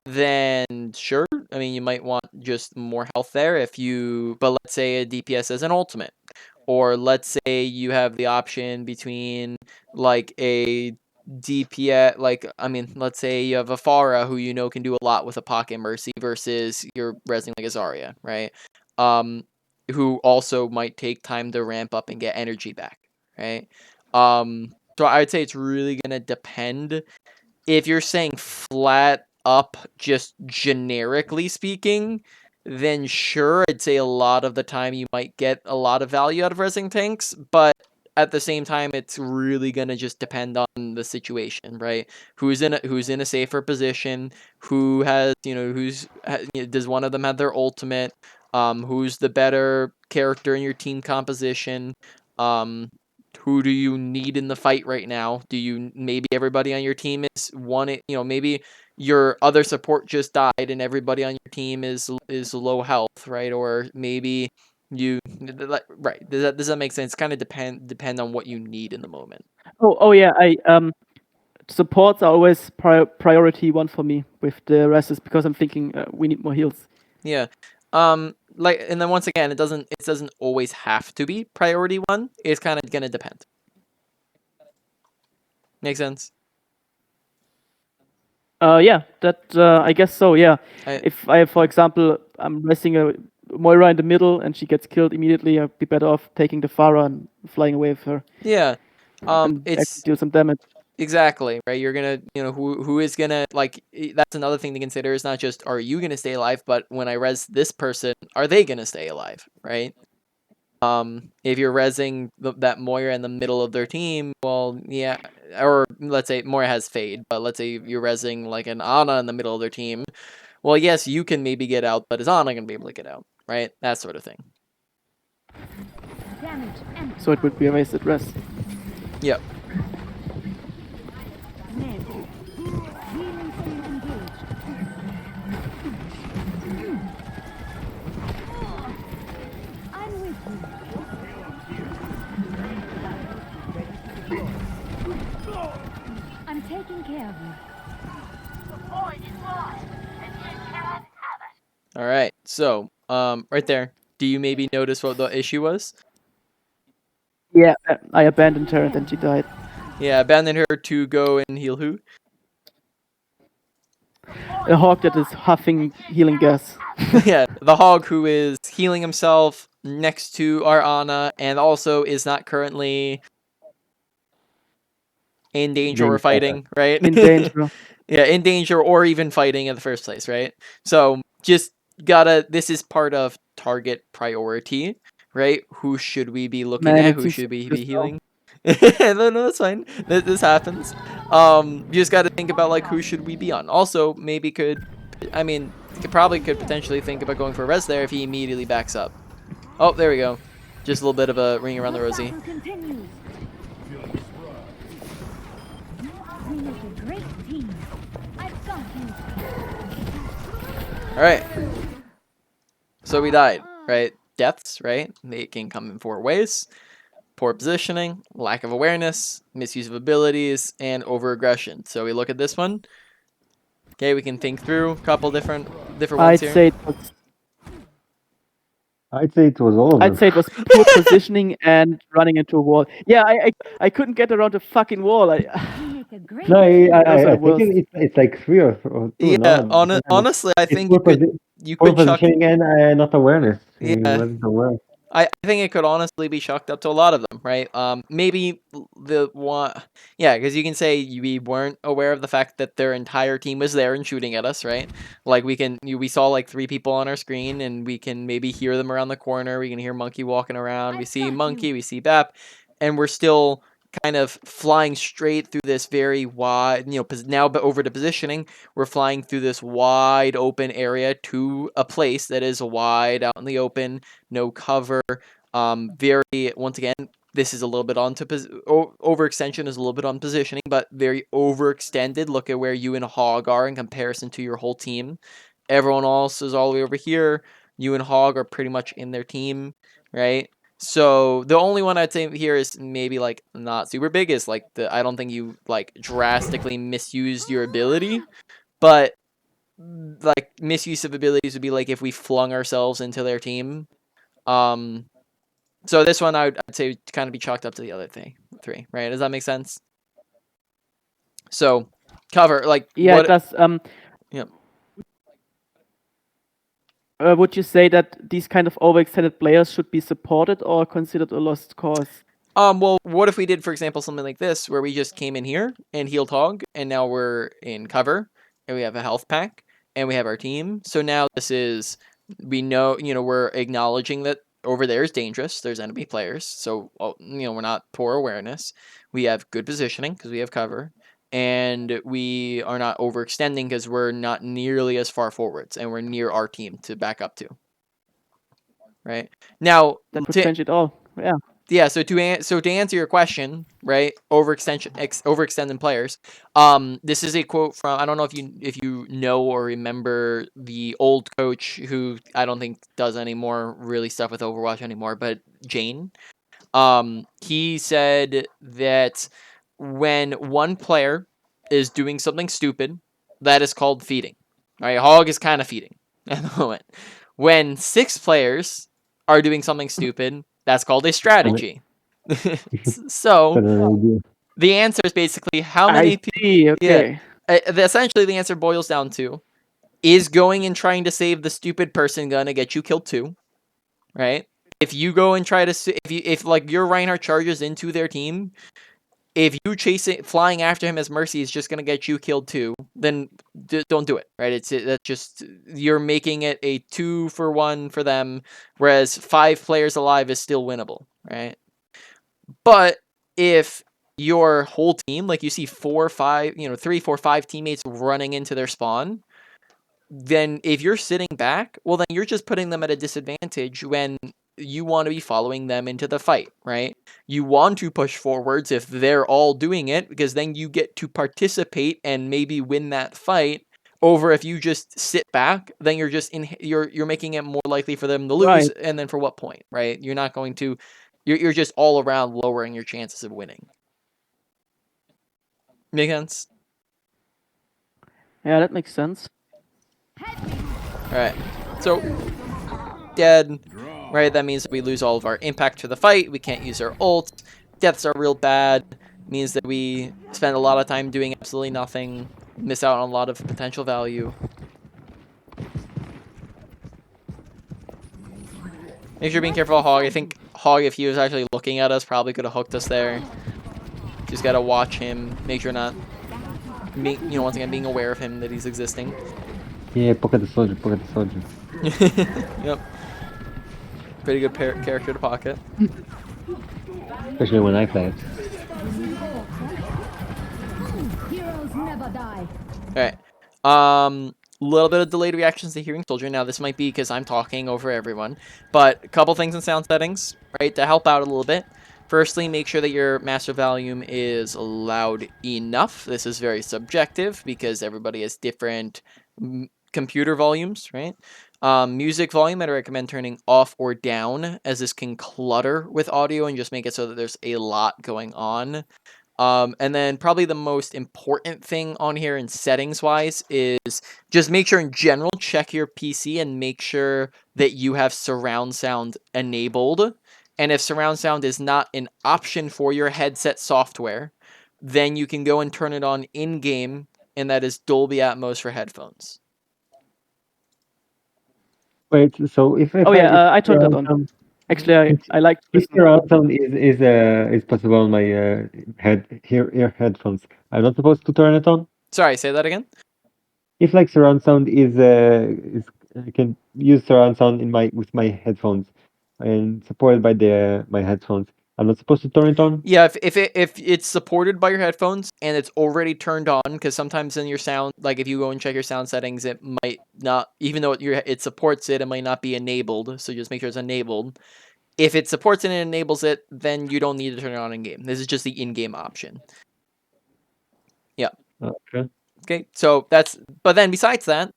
then sure. I mean, you might want just more health there but let's say a DPS as an ultimate. Or let's say you have the option between like a DPS, let's say you have a Pharah who you know can do a lot with a Pocket Mercy versus you're resing like a Zarya, right? Who also might take time to ramp up and get energy back, right? So I would say it's really gonna depend. If you're saying flat up, just generically speaking, then sure, I'd say a lot of the time you might get a lot of value out of resing tanks, but at the same time, it's really gonna just depend on the situation, right? Who's in a safer position? Who has, does one of them have their ultimate? Who's the better character in your team composition? Who do you need in the fight right now? Maybe everybody on your team is maybe your other support just died and everybody on your team is low health, right? Or maybe right. Does that make sense? Kind of depend on what you need in the moment. Oh yeah. Supports are always priority one for me with the rests, because I'm thinking we need more heals. Yeah. And then once again, it doesn't always have to be priority one. It's kind of gonna depend. Make sense? Yeah, that I guess so. Yeah, I- if for example, I'm resting a Moira in the middle and she gets killed immediately, I'd be better off taking the Pharah and flying away with her. Yeah. And It's deal some damage. exactly right. You're gonna, who is gonna that's another thing to consider. Is not just are you gonna stay alive, but when I res this person, are they gonna stay alive, right? If you're resing that Moira in the middle of their team, well, yeah, or let's say Moira has Fade, but let's say you're resing like an Ana in the middle of their team. Well, yes, you can maybe get out, but is Ana gonna be able to get out, right? That sort of thing. So it would be a wasted rest. Yep. I'm taking care of you. All right. So, right there. Do you maybe notice what the issue was? Yeah, I abandoned her and then she died. Yeah, abandon her to go and heal who? A hawk that is huffing healing gas. Yeah, the hog who is healing himself next to our Ana and also is not currently in danger or fighting, right? In danger. Yeah, in danger or even fighting in the first place, right? So just this is part of target priority, right? Who should we be looking Man, at? it Who seems should we so be healing? No, that's fine. This happens. You just got to think about like who should we be on. Also, maybe could potentially think about going for a res there if he immediately backs up. Oh, there we go. Just a little bit of a ring around the rosy. Continues. We make a great team. I've got you. All right. So we died, right? Deaths, right? They can come in 4 ways. poor positioning, lack of awareness, misuse of abilities, and over-aggression. So we look at this one. Okay, we can think through a couple different ones I'd here. say it was I'd say it was all of them. I'd say it was poor positioning and running into a wall. Yeah, I couldn't get around the fucking wall. You make a great No, team. Those are I the think worst. it's like three or two. Yeah, No, I think honestly, I it's think you poor could chuck. positioning and not awareness. He Yeah, wasn't aware. I think it could honestly be chalked up to a lot of them, right? Maybe the one, yeah, because you can say we weren't aware of the fact that their entire team was there and shooting at us, right? Like we saw like 3 people on our screen, and we can maybe hear them around the corner. We can hear Monkey walking around. We I've see got Monkey, you. we see Bap, and we're still kind of flying straight through this very wide, now but over to positioning, we're flying through this wide open area to a place that is wide out in the open, no cover. Very, once again, this is a little bit onto overextension is a little bit on positioning, but very overextended. Look at where you and Hog are in comparison to your whole team. Everyone else is all the way over here. You and Hog are pretty much in their team, right? So the only one I'd say here is maybe like not super big is like I don't think you like drastically misused your ability, but like misuse of abilities would be like if we flung ourselves into their team. So this one I'd say kind of be chalked up to the other three, right? Does that make sense? So cover like Yeah, what? it does. Yep. Would you say that these kind of overextended players should be supported or considered a lost cause? Well, what if we did, for example, something like this, where we just came in here and healed Hog, and now we're in cover, and we have a health pack, and we have our team. So now this is, we know, we're acknowledging that over there is dangerous. There's enemy players. So, we're not poor awareness. We have good positioning because we have cover, and we are not overextending because we're not nearly as far forwards, and we're near our team to back up to. Right now, That would change it all. Yeah. yeah, so to answer your question, right? Overextending players. This is a quote from, I don't know if you know or remember the old coach who I don't think does any more really stuff with Overwatch anymore, but Jane. He said that when one player is doing something stupid, that is called feeding. All right, Hog is kind of feeding at the moment. When 6 players are doing something stupid, that's called a strategy. So the answer is basically how many I people. see. Yeah, Okay. essentially the answer boils down to, is going and trying to save the stupid person gonna get you killed too, right? If you go and try to, if like your Reinhardt charges into their team, if you flying after him as Mercy is just gonna get you killed too, then don't do it, right? That's just, you're making it a 2-for-1 for them, whereas 5 players alive is still winnable, right? But if your whole team, like you see 4 or 5, 3, 4, 5 teammates running into their spawn, then if you're sitting back, well, then you're just putting them at a disadvantage when you want to be following them into the fight, right? You want to push forwards if they're all doing it, because then you get to participate and maybe win that fight. Over if you just sit back, then you're just you're making it more likely for them to lose, Right. and then for what point, right? You're not going to, you're just all around lowering your chances of winning. Make sense? Yeah, that makes sense. Alright, so dead, right? That means that we lose all of our impact to the fight. We can't use our ult. Deaths are real bad. Means that we spend a lot of time doing absolutely nothing. Miss out on a lot of potential value. Make sure you're being careful of Hog. I think Hog, if he was actually looking at us, probably could have hooked us there. Just gotta watch him. Make sure not, once again, being aware of him, that he's existing. Yeah, pocket the soldier, pocket the soldier. Yep. Pretty good character to pocket. Especially when I play it. Heroes never die. Alright. Little bit of delayed reactions to hearing soldier. Now this might be because I'm talking over everyone, but a couple things in sound settings, right, to help out a little bit. Firstly, make sure that your master volume is loud enough. This is very subjective because everybody has different computer volumes, right? Music volume, I'd recommend turning off or down, as this can clutter with audio and just make it so that there's a lot going on. And then probably the most important thing on here in settings wise is just make sure in general, check your PC and make sure that you have surround sound enabled. And if surround sound is not an option for your headset software, then you can go and turn it on in game, and that is Dolby Atmos for headphones. Wait, so if Oh I yeah, I turned that surround on. sound, Actually, I like to if listen. surround sound is possible on my ear headphones, I'm not supposed to turn it on. Sorry, say that again. If like surround sound is I can use surround sound in my with my headphones and supported by my headphones. I'm not supposed to turn it on. Yeah, if it's supported by your headphones and it's already turned on, because sometimes in your sound, like if you go and check your sound settings, it might not, even though it supports it, it might not be enabled. So just make sure it's enabled. If it supports it and enables it, then you don't need to turn it on in game. This is just the in-game option. Yeah. Okay. Okay. So but then besides that,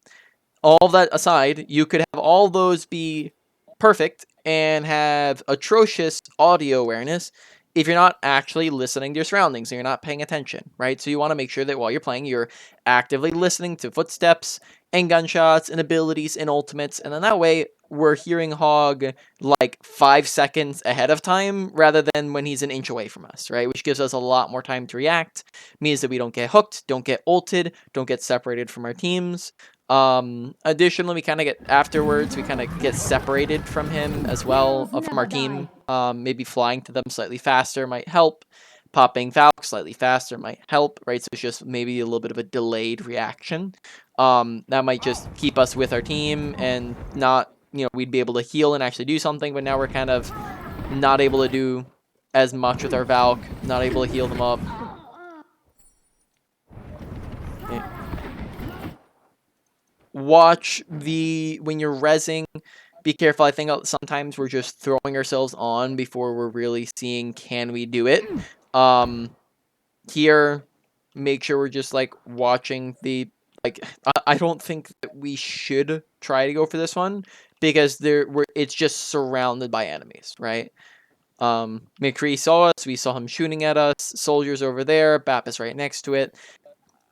all of that aside, you could have all those be perfect and have atrocious audio awareness if you're not actually listening to your surroundings and you're not paying attention, right? So you want to make sure that while you're playing, you're actively listening to footsteps and gunshots and abilities and ultimates, and then that way we're hearing Hog like 5 seconds ahead of time rather than when he's an inch away from us, right? Which gives us a lot more time to react, means that we don't get hooked, don't get ulted, don't get separated from our teams. Additionally, we kind of get afterwards, we kind of get separated from him as well, from our team. Maybe flying to them slightly faster might help. Popping Valk slightly faster might help, right? So it's just maybe a little bit of a delayed reaction. That might just keep us with our team and not, we'd be able to heal and actually do something, but now we're kind of not able to do as much with our Valk, not able to heal them up. Yeah. Watch when you're rezzing, be careful. I think sometimes we're just throwing ourselves on before we're really seeing, can we do it? Here, make sure we're just like watching I don't think that we should try to go for this one because it's just surrounded by enemies, right? McCree saw us, we saw him shooting at us, soldiers over there, Bap is right next to it.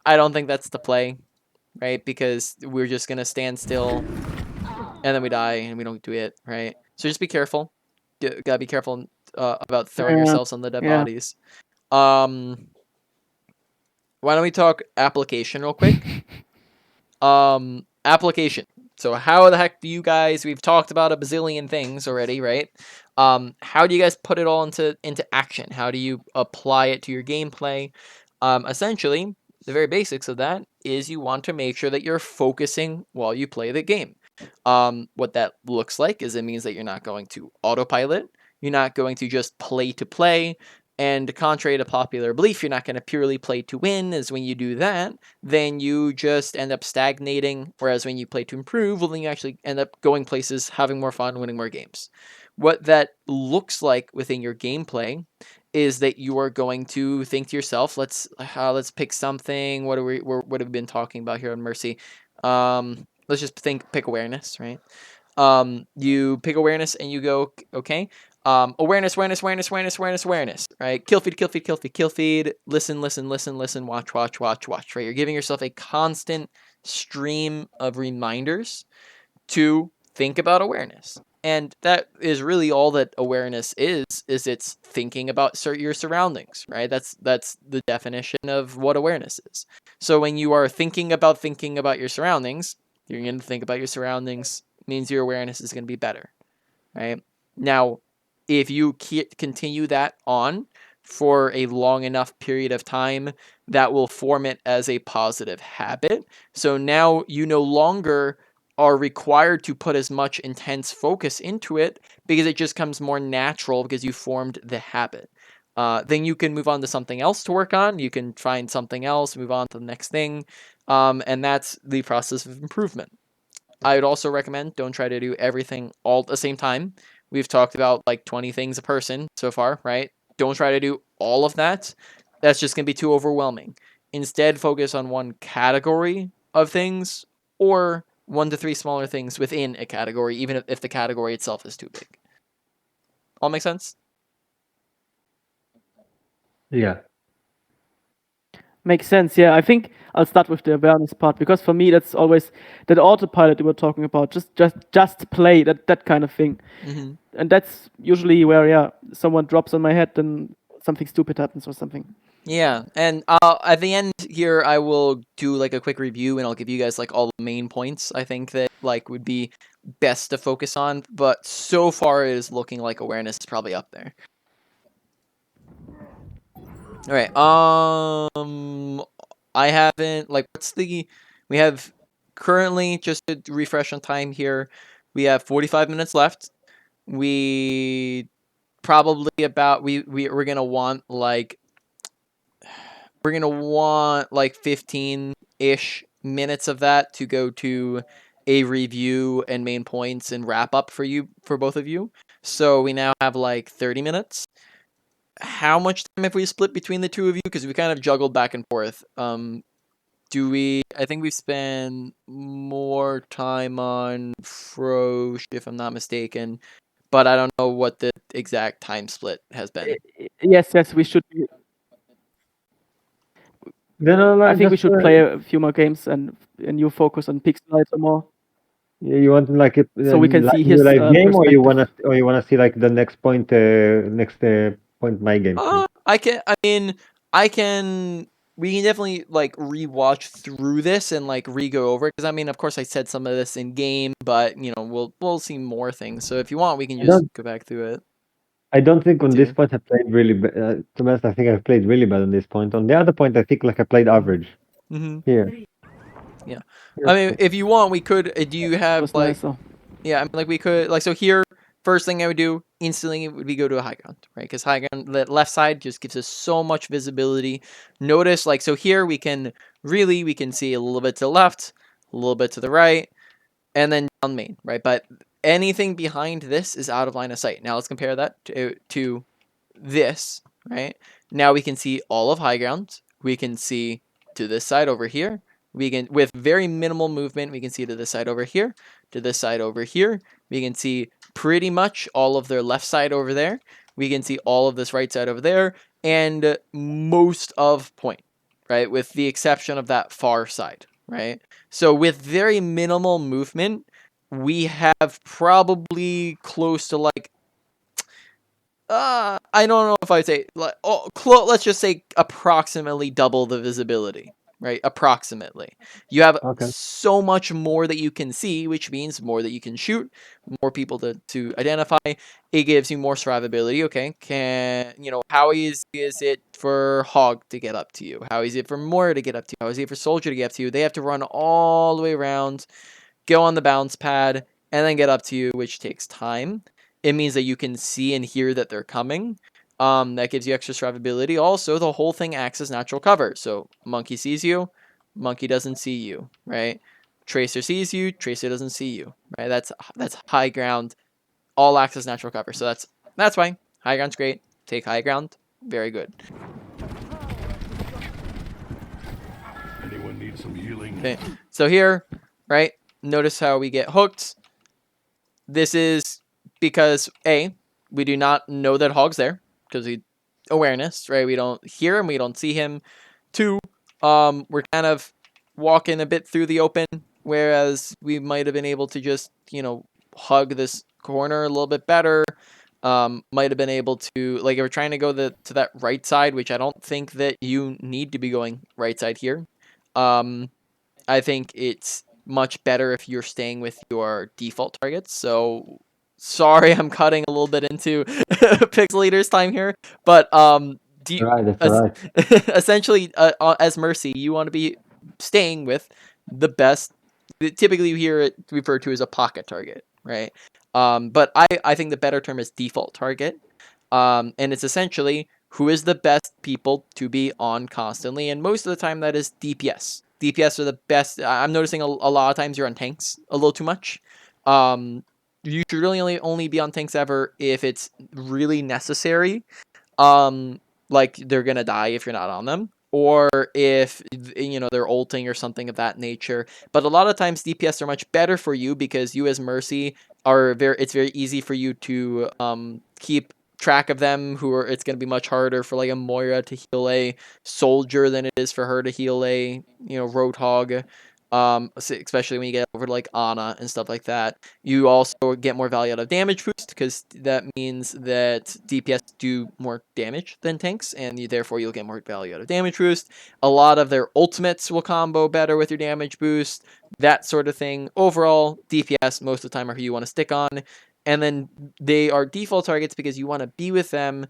I don't think that's the play, right? Because we're just gonna stand still and then we die and we don't do it, right? So just be careful. Gotta be careful about throwing ourselves on the dead bodies. Why don't we talk application real quick? Application. So how the heck do you guys? We've talked about a bazillion things already, right? How do you guys put it all into action? How do you apply it to your gameplay? Essentially, the very basics of that is you want to make sure that you're focusing while you play the game. What that looks like is it means that you're not going to autopilot. You're not going to just play to play. And contrary to popular belief, you're not going to purely play to win, as when you do that, then you just end up stagnating. Whereas when you play to improve, well, then you actually end up going places, having more fun, winning more games. What that looks like within your gameplay is that you are going to think to yourself, let's pick something. What have we been talking about here on Mercy? Let's just pick awareness, right? You pick awareness and you go, okay, awareness, right? Kill feed, listen, watch, right? You're giving yourself a constant stream of reminders to think about awareness. And that is really all that awareness is it's thinking about your surroundings, right? That's the definition of what awareness is. So when you are thinking about your surroundings, you're going to think about your surroundings, means your awareness is going to be better, right? Now, if you continue that on for a long enough period of time, that will form it as a positive habit. So now you no longer are required to put as much intense focus into it because it just comes more natural because you formed the habit. Then you can move on to something else to work on. You can find something else, move on to the next thing. And that's the process of improvement. I would also recommend don't try to do everything all at the same time. We've talked about like 20 things a person so far, right? Don't try to do all of that. That's just going to be too overwhelming. Instead, focus on one category of things or 1 to 3 smaller things within a category, even if the category itself is too big. All make sense? Yeah. Makes sense. Yeah, I think I'll start with the awareness part because for me that's always that autopilot you were talking about. Just play that kind of thing, and that's usually where someone drops on my head, then something stupid happens or something. Yeah, and at the end here, I will do like a quick review, and I'll give you guys like all the main points I think that like would be best to focus on. But so far, it is looking like awareness is probably up there. All right. I haven't like we have currently, just to refresh on time here, we have 45 minutes left. We probably we're gonna want like 15-ish minutes of that to go to a review and main points and wrap up for both of you. So we now have like 30 minutes. How much time have we split between the two of you? Because we kind of juggled back and forth. I think we've spent more time on Frosh, if I'm not mistaken, but I don't know what the exact time split has been. Yes, we should. No, I think we just should play a few more games and you focus on Pixelite some more. you want like a So we can see new his live game, or perspective. you wanna see like the next point point my game. I can. We can definitely like rewatch through this and like re-go over it because I mean, of course, I said some of this in game, but we'll see more things. So if you want, we can just go back through it. I don't think on this too. point I played really to be honest, I think I played really bad on this point. On the other point, I think like I played average. Mm-hmm. Here. Yeah. I mean, if you want, we could. Do you have Was like? nice, though. Yeah, I mean, like we could like so here. First thing I would do instantly would be go to a high ground, right? Because high ground, the left side just gives us so much visibility. Notice like so here we can see a little bit to the left, a little bit to the right, and then down main, right? But anything behind this is out of line of sight. Now let's compare that to this, right? Now we can see all of high ground. We can see to this side over here. We can, with very minimal movement, we can see to this side over here, to this side over here. We can see pretty much all of their left side over there. We can see all of this right side over there, and most of point, right? With the exception of that far side, right? So with very minimal movement, we have probably close to like I don't know if I'd say like let's just say approximately double the visibility, right? Approximately. You have Okay. so much more that you can see, which means more that you can shoot, more people to identify. It gives you more survivability. Okay, how easy is it for Hog to get up to you? How easy is it for Moira to get up to you? How easy is it for Soldier to get up to you? They have to run all the way around, go on the bounce pad, and then get up to you, which takes time. It means that you can see and hear that they're coming. That gives you extra survivability. Also, the whole thing acts as natural cover. So monkey sees you, monkey doesn't see you, right? Tracer sees you, tracer doesn't see you, right? That's high ground. All acts as natural cover. So that's why high ground's great. Take high ground, very good. Anyone need some healing? Okay, so here, right? Notice how we get hooked. This is because we do not know that Hog's there because awareness, right? We don't hear him, we don't see him. 2, we're kind of walking a bit through the open, whereas we might have been able to just hug this corner a little bit better. Might have been able to, like, if we're trying to go to that right side, which I don't think that you need to be going right side here. I think it's much better if you're staying with your default targets. So sorry, I'm cutting a little bit into Pixel Leader's time here, but do you, Right, that's right. essentially as Mercy, you want to be staying with the best. Typically, you hear it referred to as a pocket target, right? But I think the better term is default target. And it's essentially who is the best people to be on constantly, and most of the time that is DPS. DPS are the best. I'm noticing a lot of times you're on tanks a little too much. You should really only be on tanks ever if it's really necessary. Like they're gonna die if you're not on them, or if they're ulting or something of that nature. But a lot of times DPS are much better for you because you as Mercy it's very easy for you to keep track of them. It's going to be much harder for like a Moira to heal a soldier than it is for her to heal a Roadhog. Especially when you get over to like Ana and stuff like that. You also get more value out of damage boost because that means that DPS do more damage than tanks, and therefore you'll get more value out of damage boost. A lot of their ultimates will combo better with your damage boost, that sort of thing. Overall, DPS most of the time are who you want to stick on, and then they are default targets because you want to be with them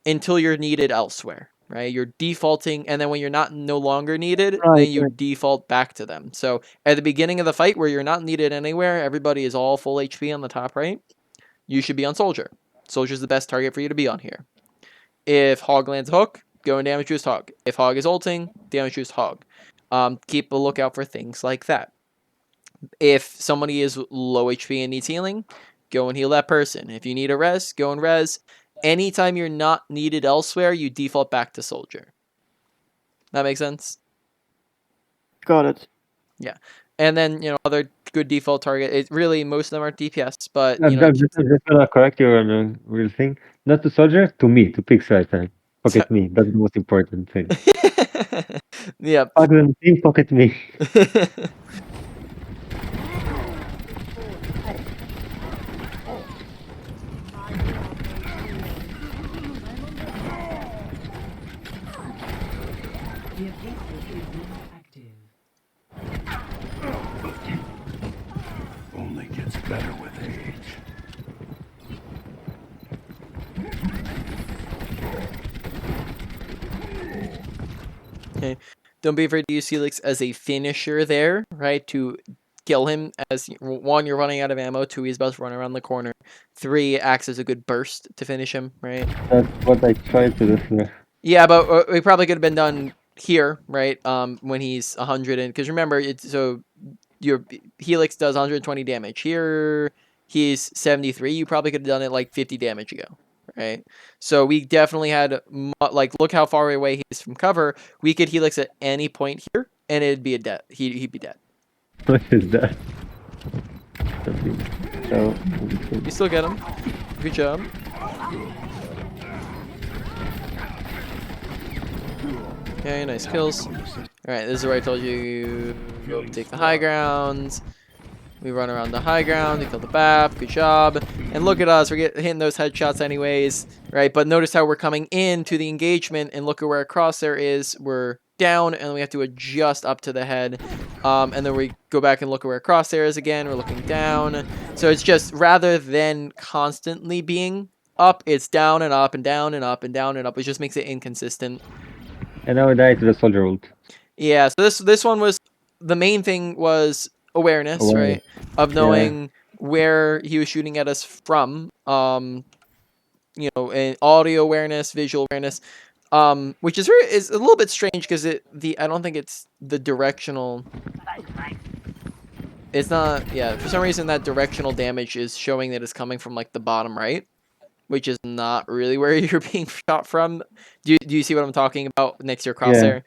until you're needed elsewhere, right? You're defaulting, and then when you're no longer needed, Right. then you default back to them. So at the beginning of the fight where you're not needed anywhere, everybody is all full HP on the top right, you should be on Soldier. Soldier's the best target for you to be on here. If Hog lands a hook, go and damage boost Hog. If Hog is ulting, damage boost Hog. Keep a lookout for things like that. If somebody is low HP and needs healing, go and heal that person. If you need a res, go and res. Anytime you're not needed elsewhere, you default back to Soldier. That makes sense? Got it. Yeah. And then, other good default target, most of them are DPS, but, I'm just gonna correct you on a real thing. Not to soldier, to me, to picks right time. Pocket me. That's the most important thing. yeah. Fuck them, team, pocket me. The objective is not active. Only gets better with age. Okay. Don't be afraid to use Helix as a finisher there, right? To kill him as, one, you're running out of ammo, two, he's about to run around the corner, three, acts as a good burst to finish him, right? That's what I tried to do here. Yeah, but it probably could have been done here, right? When he's 100, and because remember, your Helix does 120 damage. Here, he's 73. You probably could have done it like 50 damage ago, right? So we definitely had, look how far away he is from cover. We could Helix at any point here, and it'd be a dead. He'd be dead. What is that? So, You still get him. Good job. Okay, nice kills. Alright, this is where I told you go take the high ground. We run around the high ground to kill the BAP. Good job. And look at us. We're hitting those headshots anyways. Right, but notice how we're coming into the engagement, and look at where our crosshair is. We're down, and we have to adjust up to the head. And then we go back and look at where our crosshair is again. We're looking down. So it's just, rather than constantly being up, it's down and up and down and up and down and up. It just makes it inconsistent. and now I die to the soldier ult. Yeah, so this one was, the main thing was awareness, right? Of knowing where he was shooting at us from. And audio awareness, visual awareness. Which is a little bit strange because I don't think it's the directional. It's not, for some reason that directional damage is showing that it's coming from like the bottom right, which is not really where you're being shot from. Do you see what I'm talking about next to your crosshair?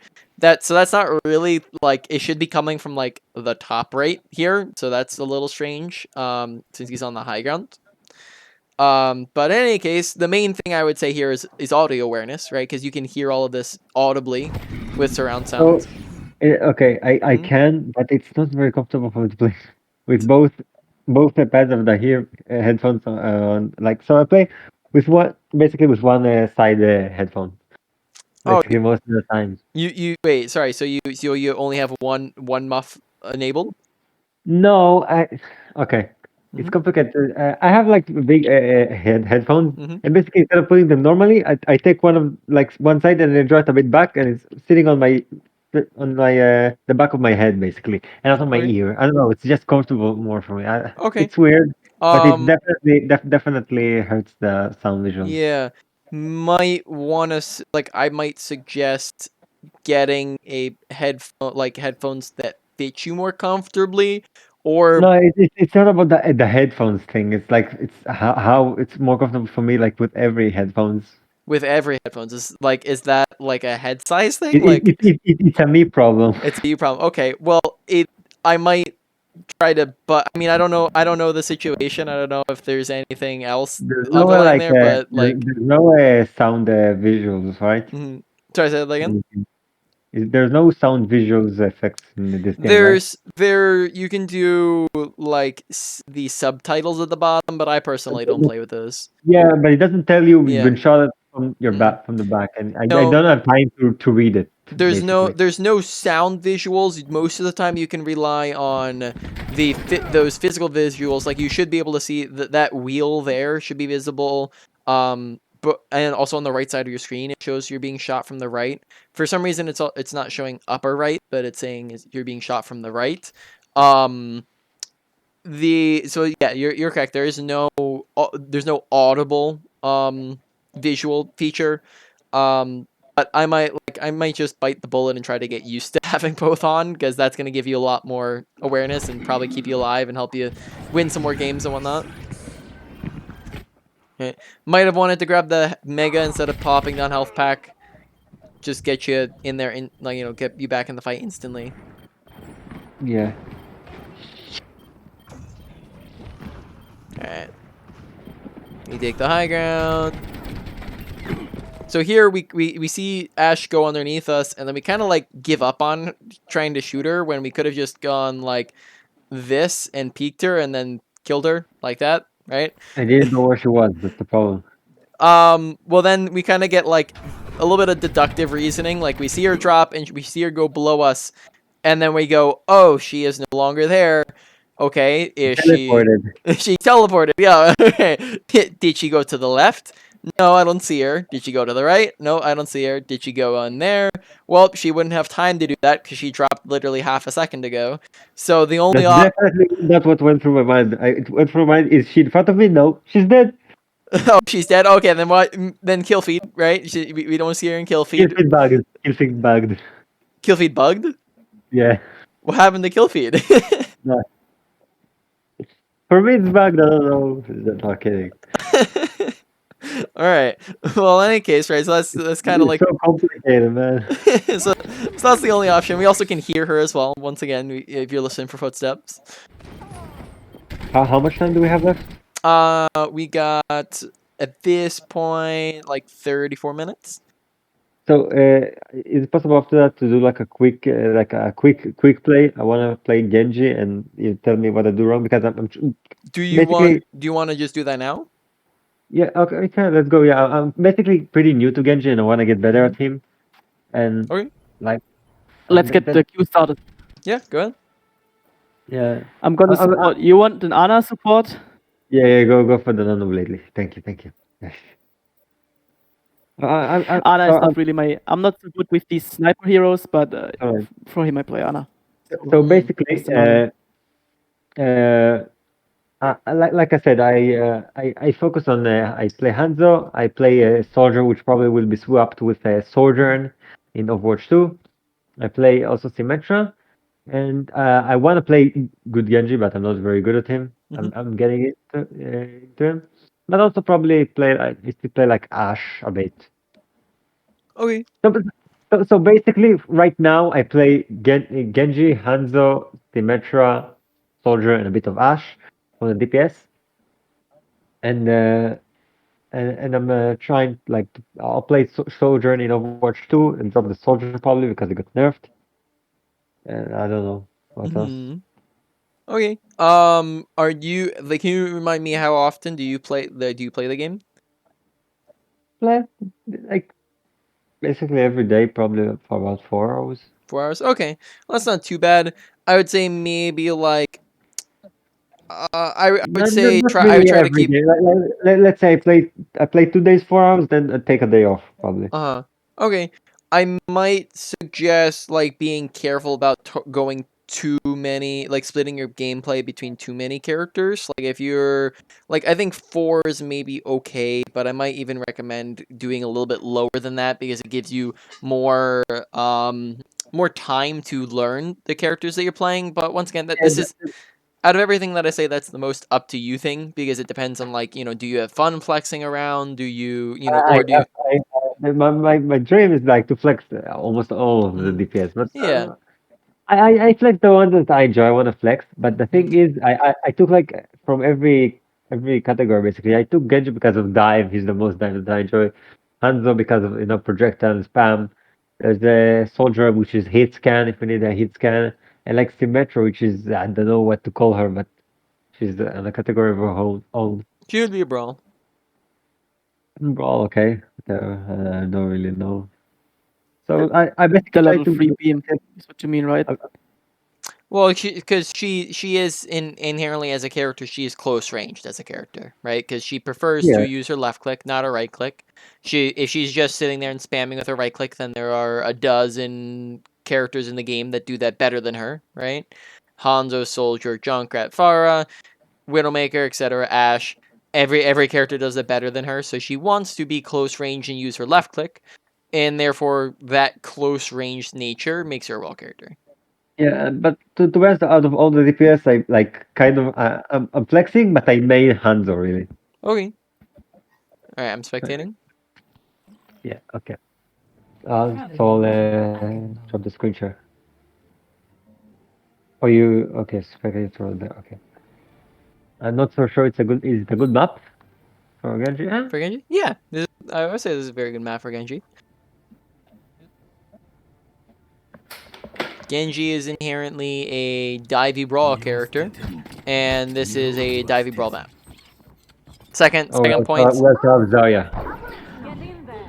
So that's not really, like, it should be coming from like the top right here. So that's a little strange, since he's on the high ground. But in any case, the main thing I would say here is audio awareness, right? Because you can hear all of this audibly with surround sound. So, okay, I can, but it's not very comfortable for me to play with both the pads of the headphones on. Like, so I play with basically with one side headphone. Basically, most of the time. You wait, sorry. So you only have one muff enabled? No, okay. It's complicated. I have like big headphones, and basically instead of putting them normally, I take one of like one side and then draw it a bit back, and it's sitting on my the back of my head basically, and not on my ear. I don't know. It's just comfortable more for me. Okay. It's weird, but it definitely hurts the sound visual. Yeah, might want to I might suggest getting a headphones that fit you more comfortably, or No, it's not about the headphones thing. It's like it's how it's more comfortable for me, like with every headphones. with every headphones. Is that like a head size thing? It, Like it's a me problem. it's a you problem. Okay, well I might try to, but I mean I don't know the situation. I don't know if there's anything else There's no underlying there, but like there's no sound visuals, right? mhm. Sorry, say that again. There's no sound visuals effects in this game, right? There you can do like the subtitles at the bottom, but I personally don't play with those. Yeah, but it doesn't tell you you've Yeah. been shot at from your Mm. back from the back, and I No, don't have time to read it. Basically, there's no sound visuals. Most of the time, you can rely on those physical visuals. Like you should be able to see that wheel there should be visible. But and also on the right side of your screen, it shows you're being shot from the right. For some reason, it's not showing upper right, but it's saying you're being shot from the right. Um, so yeah, you're correct. There's no audible visual feature. But I might just bite the bullet and try to get used to having both on, because that's gonna give you a lot more awareness and probably keep you alive and help you win some more games and whatnot. Okay. Might have wanted to grab the mega instead of popping down health pack. Just get you in there and get you back in the fight instantly. yeah. Alright. You take the high ground. So here we see Ash go underneath us, and then we kind of like give up on trying to shoot her when we could have just gone like this and peeked her and then killed her like that, right? I didn't know where she was. That's the problem. Well then we kind of get like a little bit of deductive reasoning. Like we see her drop and we see her go below us, and then we go, oh, she is no longer there. Okay, is she? Teleported. She teleported. Yeah. Okay. Did she go to the left? No, I don't see her. Did she go to the right? No, I don't see her. Did she go on there? Well, she wouldn't have time to do that because she dropped literally half a second ago. So the only That's definitely not what went through my mind. It went through my mind. Is she in front of me? No, she's dead. oh, she's dead. Okay, then what? Then kill feed, right? We don't see her in kill Kill feed. feed bugged. Kill feed bugged. Kill feed bugged. Yeah. What happened to kill feed? No. For me, it's bugged. I don't know. I'm not kidding. All right. Well, in any case, right? So that's kind of It's like so complicated, man. so that's the only option. We also can hear her as well. Once again, if you're listening for footsteps. How much time do we have left? We got at this point like 34 minutes. So, is it possible after that to do like a quick play? I want to play Genji, and you tell me what I do wrong because Do you basically. do you want to just do that now? Yeah, okay, let's go. Yeah, I'm basically pretty new to Genji, and I want to get better at him. And Okay. like, Let's get the queue started. Yeah, go ahead. yeah, I'm gonna I- I- support. You want an Ana support? yeah. Go for the nano lately. Thank you. Yes. Ana is not really my. I'm not so good with these sniper heroes, but Alright. for him I play Ana. So basically, That's the nano. like I said, I focus on I play Hanzo. I play a soldier, which probably will be swapped with a Sojourn in Overwatch 2. I play also Symmetra, and I want to play good Genji, but I'm not very good at him. I'm getting into him, but also probably play I used to play like Ash a bit. Okay. So basically, right now I play Genji, Hanzo, Symmetra, Soldier, and a bit of Ash on the DPS, and I'm trying I'll play Soldier in Overwatch 2 and drop the Soldier probably because it got nerfed, and I don't know what else. Okay. Are you like? Can you remind me how often do you play the game? Play like basically every day, probably for about 4 hours. 4 hours. Okay. Well, that's not too bad. I would say maybe like. I would say Not I would really try to every keep. day. Let's say I play 2 days, 4 hours, then I take a day off probably. Okay. I might suggest like being careful about going too many, like splitting your gameplay between too many characters. Like if you're like, I think four is maybe okay, but I might even recommend doing a little bit lower than that because it gives you more more time to learn the characters that you're playing. But once again, that this And is out of everything that I say, that's the most up to you thing, because it depends on, like, you know, do you have fun flexing around? Do you, you know, or do you... My dream is like to flex almost all of the Mhm. DPS, but Yeah. I flex the ones that I enjoy. I want to flex, but the thing is, I took like from every category basically. I took Genji because of dive. He's the most dive that I enjoy. Hanzo because of projectile and spam. There's the soldier which is hit scan if we need a hit scan, and like Symmetra which is I don't know what to call her, but she's in a category of her own. Should be a brawl. Well, okay, I don't really know. So I The basically try level 3 beam is what you mean, right? Well, because she is inherently as a character, she is close ranged as a character, right? Because she prefers to Yeah. use her left click, not her right click. If she's just sitting there and spamming with her right click, then there are a dozen characters in the game that do that better than her, right? Hanzo, Soldier, Junkrat, Pharah, Widowmaker, etc., Ashe. Every character does it better than her, so she wants to be close range and use her left click, and therefore that close ranged nature makes her a well character. Yeah, but to be honest, out of all the DPS, I like kind of I'm flexing, but I main Hanzo really. Okay. All right, I'm spectating. Yeah. Okay. So I'll drop the screen share. Oh, you okay? Spectator there. Okay. I'm not so sure it's a good. Is it a good map for Genji? Yeah. For Genji? Yeah. I would say this is a very good map for Genji. Genji is inherently a divey brawl character, and this is a divey brawl map. Second Oh, we point. also have Zarya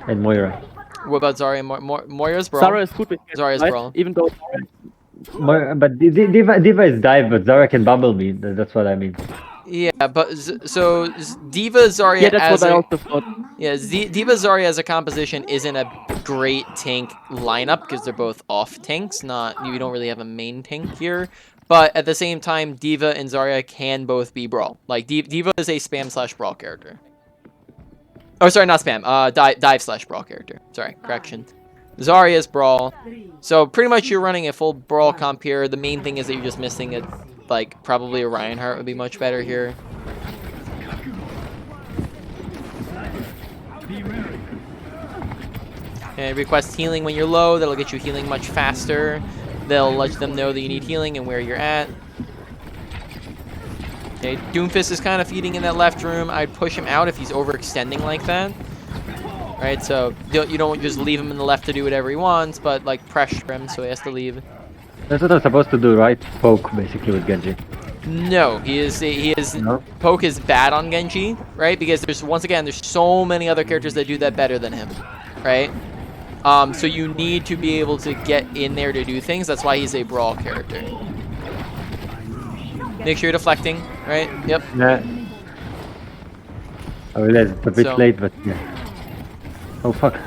and Moira. What about Zarya? Moira's brawl. Zara is good with Genji, Zarya's right? brawl. Even though But Diva is dive, but Zarya can bubble me. That's what I mean. Yeah, but Diva Zarya yeah, that's as what I a also thought. yeah Diva Zarya as a composition isn't a great tank lineup because they're both off tanks. Not you don't really have a main tank here. But at the same time, Diva and Zarya can both be brawl. Like Diva is a spam / brawl character. Oh, sorry, not spam. Dive / brawl character. Sorry, correction. Zarya's brawl. So pretty much you're running a full brawl comp here. The main thing is that you're just missing it. Like probably a Reinhardt would be much better here. And request healing when you're low. That'll get you healing much faster. They'll let them know that you need healing and where you're at. Okay, Doomfist is kind of feeding in that left room. I'd push him out if he's overextending like that. Right, so you don't just leave him in the left to do whatever he wants, but like pressure him so he has to leave. That's what I'm supposed to do, right? Poke basically with Genji. No, he is No? Poke is bad on Genji, right? Because there's so many other characters that do that better than him, right? So you need to be able to get in there to do things. That's why he's a brawl character. Make sure you're deflecting, right? Yep. Yeah. I realize it's a bit late, but yeah. Oh fuck.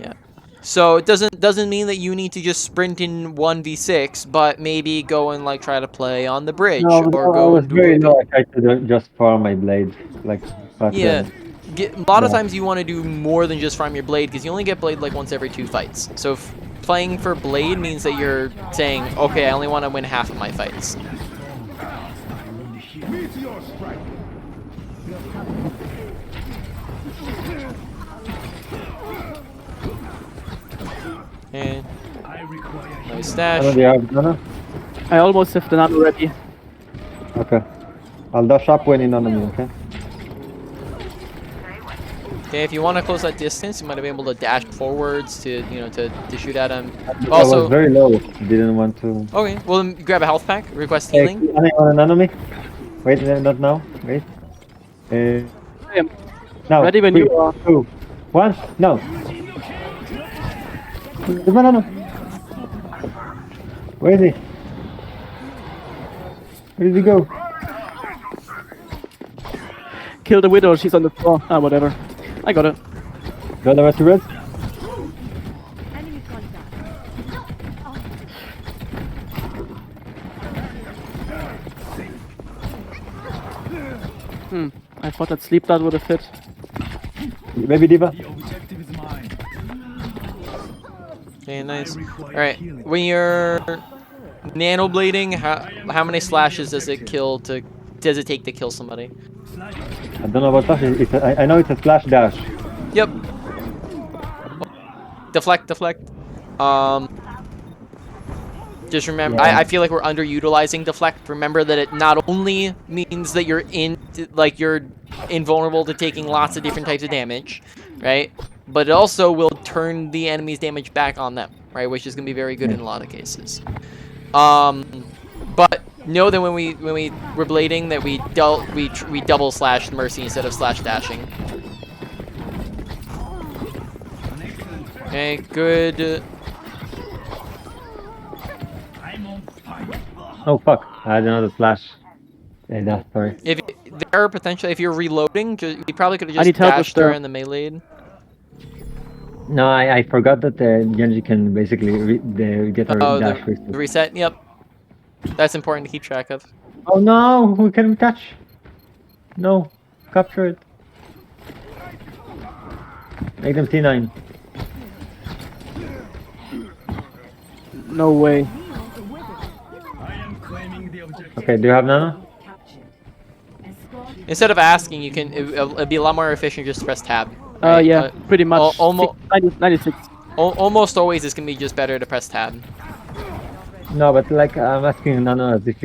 Yeah. So it doesn't mean that you need to just sprint in 1v6, but maybe go and like try to play on the bridge No, or I go was and do very both. low. I tried to just farm my blade, like back Yeah. then. A lot of times you want to do more than just farm your blade because you only get blade like once every 2 fights. So playing for blade means that you're saying, okay, I only want to win half of my fights. And nice stash. I almost have the nano ready. Okay. I'll dash up when in enemy, okay? Okay, if you want to close that distance, you might be able to dash forwards to, you know, to shoot at him. I was very low. Didn't want to. Okay, well then grab a health pack. Request healing. Hey, anyone an enemy? Wait, not now. Wait. Now. Ready when 3, you are. 2, 1. No. No. Where is he? Where did he go? Kill the widow, she's on the floor. Ah, whatever. I got it. Got the rest of it? Enemy contact. I thought that sleep dart would have fit. Maybe Diva? Okay, nice. Alright, when you're Nano blading. How many slashes does it take to kill somebody? I don't know about slash. I know it's a slash dash. Yep. Deflect. Just remember, Yeah. I feel like we're underutilizing deflect. Remember that it not only means that you're invulnerable to taking lots of different types of damage, right? But it also will turn the enemy's damage back on them, right? Which is gonna be very good in a lot of cases. But know that when we were blading that we double slashed Mercy instead of slash dashing. Okay, good. Oh fuck! I had another slash. Yeah, that's sorry. If there are potentially, if you're reloading, you probably could have I need just help with dashed the- her in the melee. No, I forgot that Genji can basically get her Oh, dash the reset. reset. Yep, that's important to keep track of. Oh no! We can touch. No, capture it. Make them T9. No way. Okay, do you have Nano? Instead of asking, you can. It'd be a lot more efficient just to press tab. Yeah, pretty much. Almost. 96. Almost always, it's gonna be just better to press tab. No, but like I'm asking Nano as if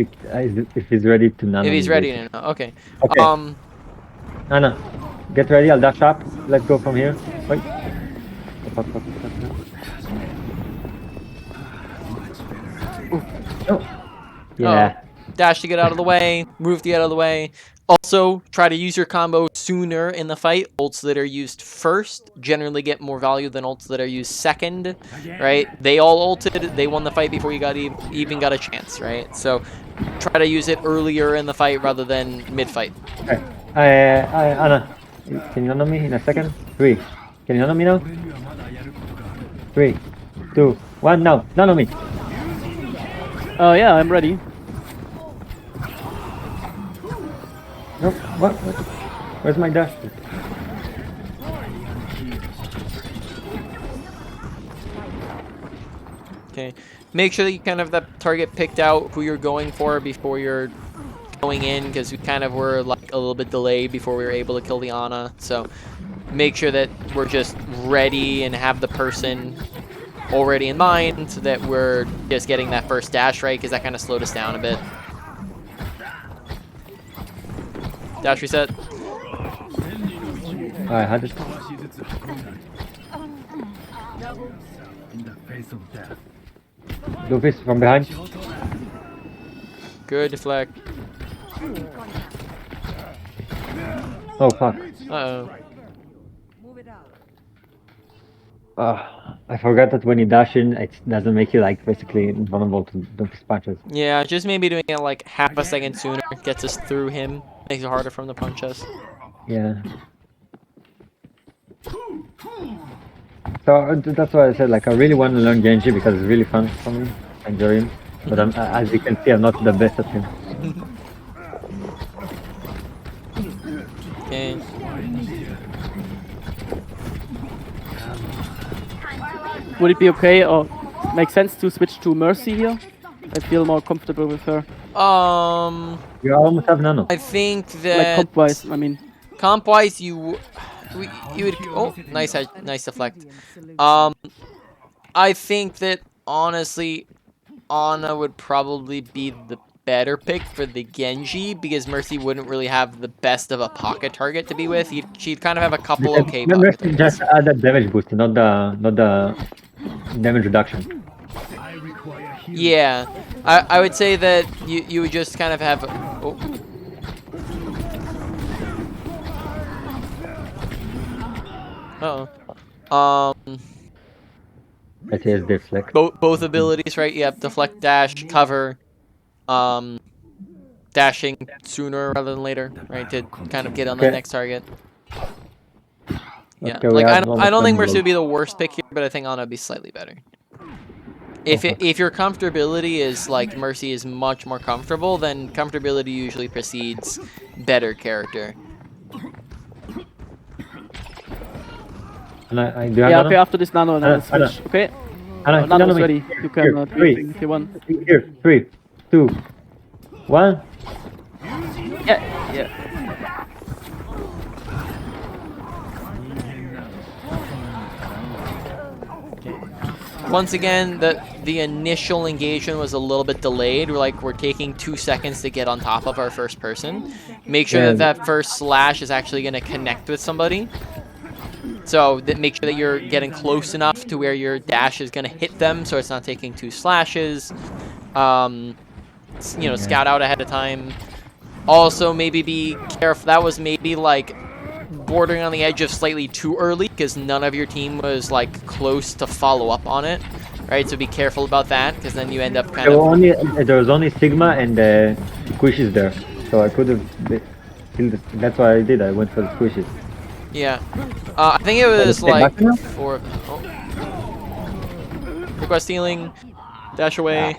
he's ready to Nano. If he's me, ready basically. to know. Okay. Okay. Nano, get ready. I'll dash up. Let's go from here. Wait. Fuck. Oh. Yeah. Dash to get out of the way. Move to get out of the way. Also, try to use your combo sooner in the fight. Ults that are used first generally get more value than ults that are used second, right? They all ulted. They won the fight before you even got a chance, right? So try to use it earlier in the fight rather than mid-fight. Okay. Anna, can you nano me in a second? 3. Can you nano me now? 3, 2, 1, now. Nano me. Yeah, I'm ready. Nope. What? Where's my dash? Okay. Make sure that you kind of have that target picked out, who you're going for before you're going in, because we kind of were like a little bit delayed before we were able to kill the Ana. So make sure that we're just ready and have the person already in mind, so that we're just getting that first dash right, because that kind of slowed us down a bit. Dash reset. I had it. In the face of death. Do this from behind. Good deflect. Oh fuck. Uh-oh. I forgot that when you dash in, it doesn't make you like basically vulnerable to those punches. Yeah, just maybe doing it like half a second sooner gets us through him. Makes it harder for him to punch us. Yeah. So that's why I said like I really want to learn Genji because it's really fun for me. I enjoy him, but as you can see, I'm not the best at him. Okay. Would it be okay or make sense to switch to Mercy here? I feel more comfortable with her. You almost have Nano. I think Like that comp-wise, I mean. comp-wise, you would. Oh, nice deflect. I think that honestly, Ana would probably be the better pick for the Genji, because Mercy wouldn't really have the best of a pocket target to be with. She'd kind of have a couple okay pocket Mercy targets. just add that damage boost, not the damage reduction. Yeah, I would say that you would just kind of have. That is deflect. Both abilities, right? You have deflect, dash, cover, dashing sooner rather than later, right? To kind of get on the next target. Yeah, Okay, like I don't think Mercy would be the worst pick here, but I think Ana would be slightly better. If your comfortability is like Mercy is much more comfortable, then comfortability usually precedes better character. And I do have Yeah, Nano? okay, after this Nano, and I'll Anna. switch. Okay. Anna, Nano is me. ready. You can Here, do three. anything if you want. Here, 3, 2, 1. Yeah. Once again, the initial engagement was a little bit delayed. We're taking 2 seconds to get on top of our first person. Make sure Yeah. that first slash is actually going to connect with somebody. So make sure that you're getting close enough to where your dash is going to hit them, so it's not taking 2 slashes. Scout out ahead of time. Also, maybe be careful. That was maybe like bordering on the edge of slightly too early because none of your team was like close to follow up on it, right? So be careful about that because then you end up kind of. There was only Sigma and squishes there, so I could have killed. That's what I did. I went for the squishes. Yeah, I think it was stay back like now? 4 of them. Oh. Request healing, dash away.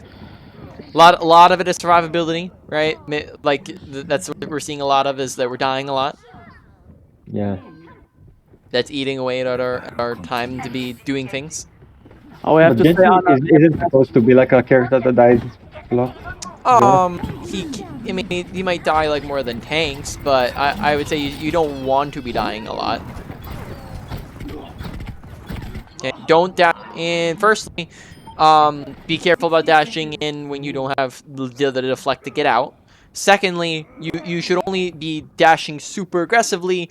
A lot of it is survivability, right? Like that's what we're seeing a lot of is that we're dying a lot. Yeah. That's eating away at our time to be doing things. Oh, I have But to say, Genji Anna. isn't supposed to be like a character that dies a lot. I mean, he might die like more than tanks, but I would say you don't want to be dying a lot. Okay, don't dash in. Firstly, be careful about dashing in when you don't have the deflect to get out. Secondly, you should only be dashing super aggressively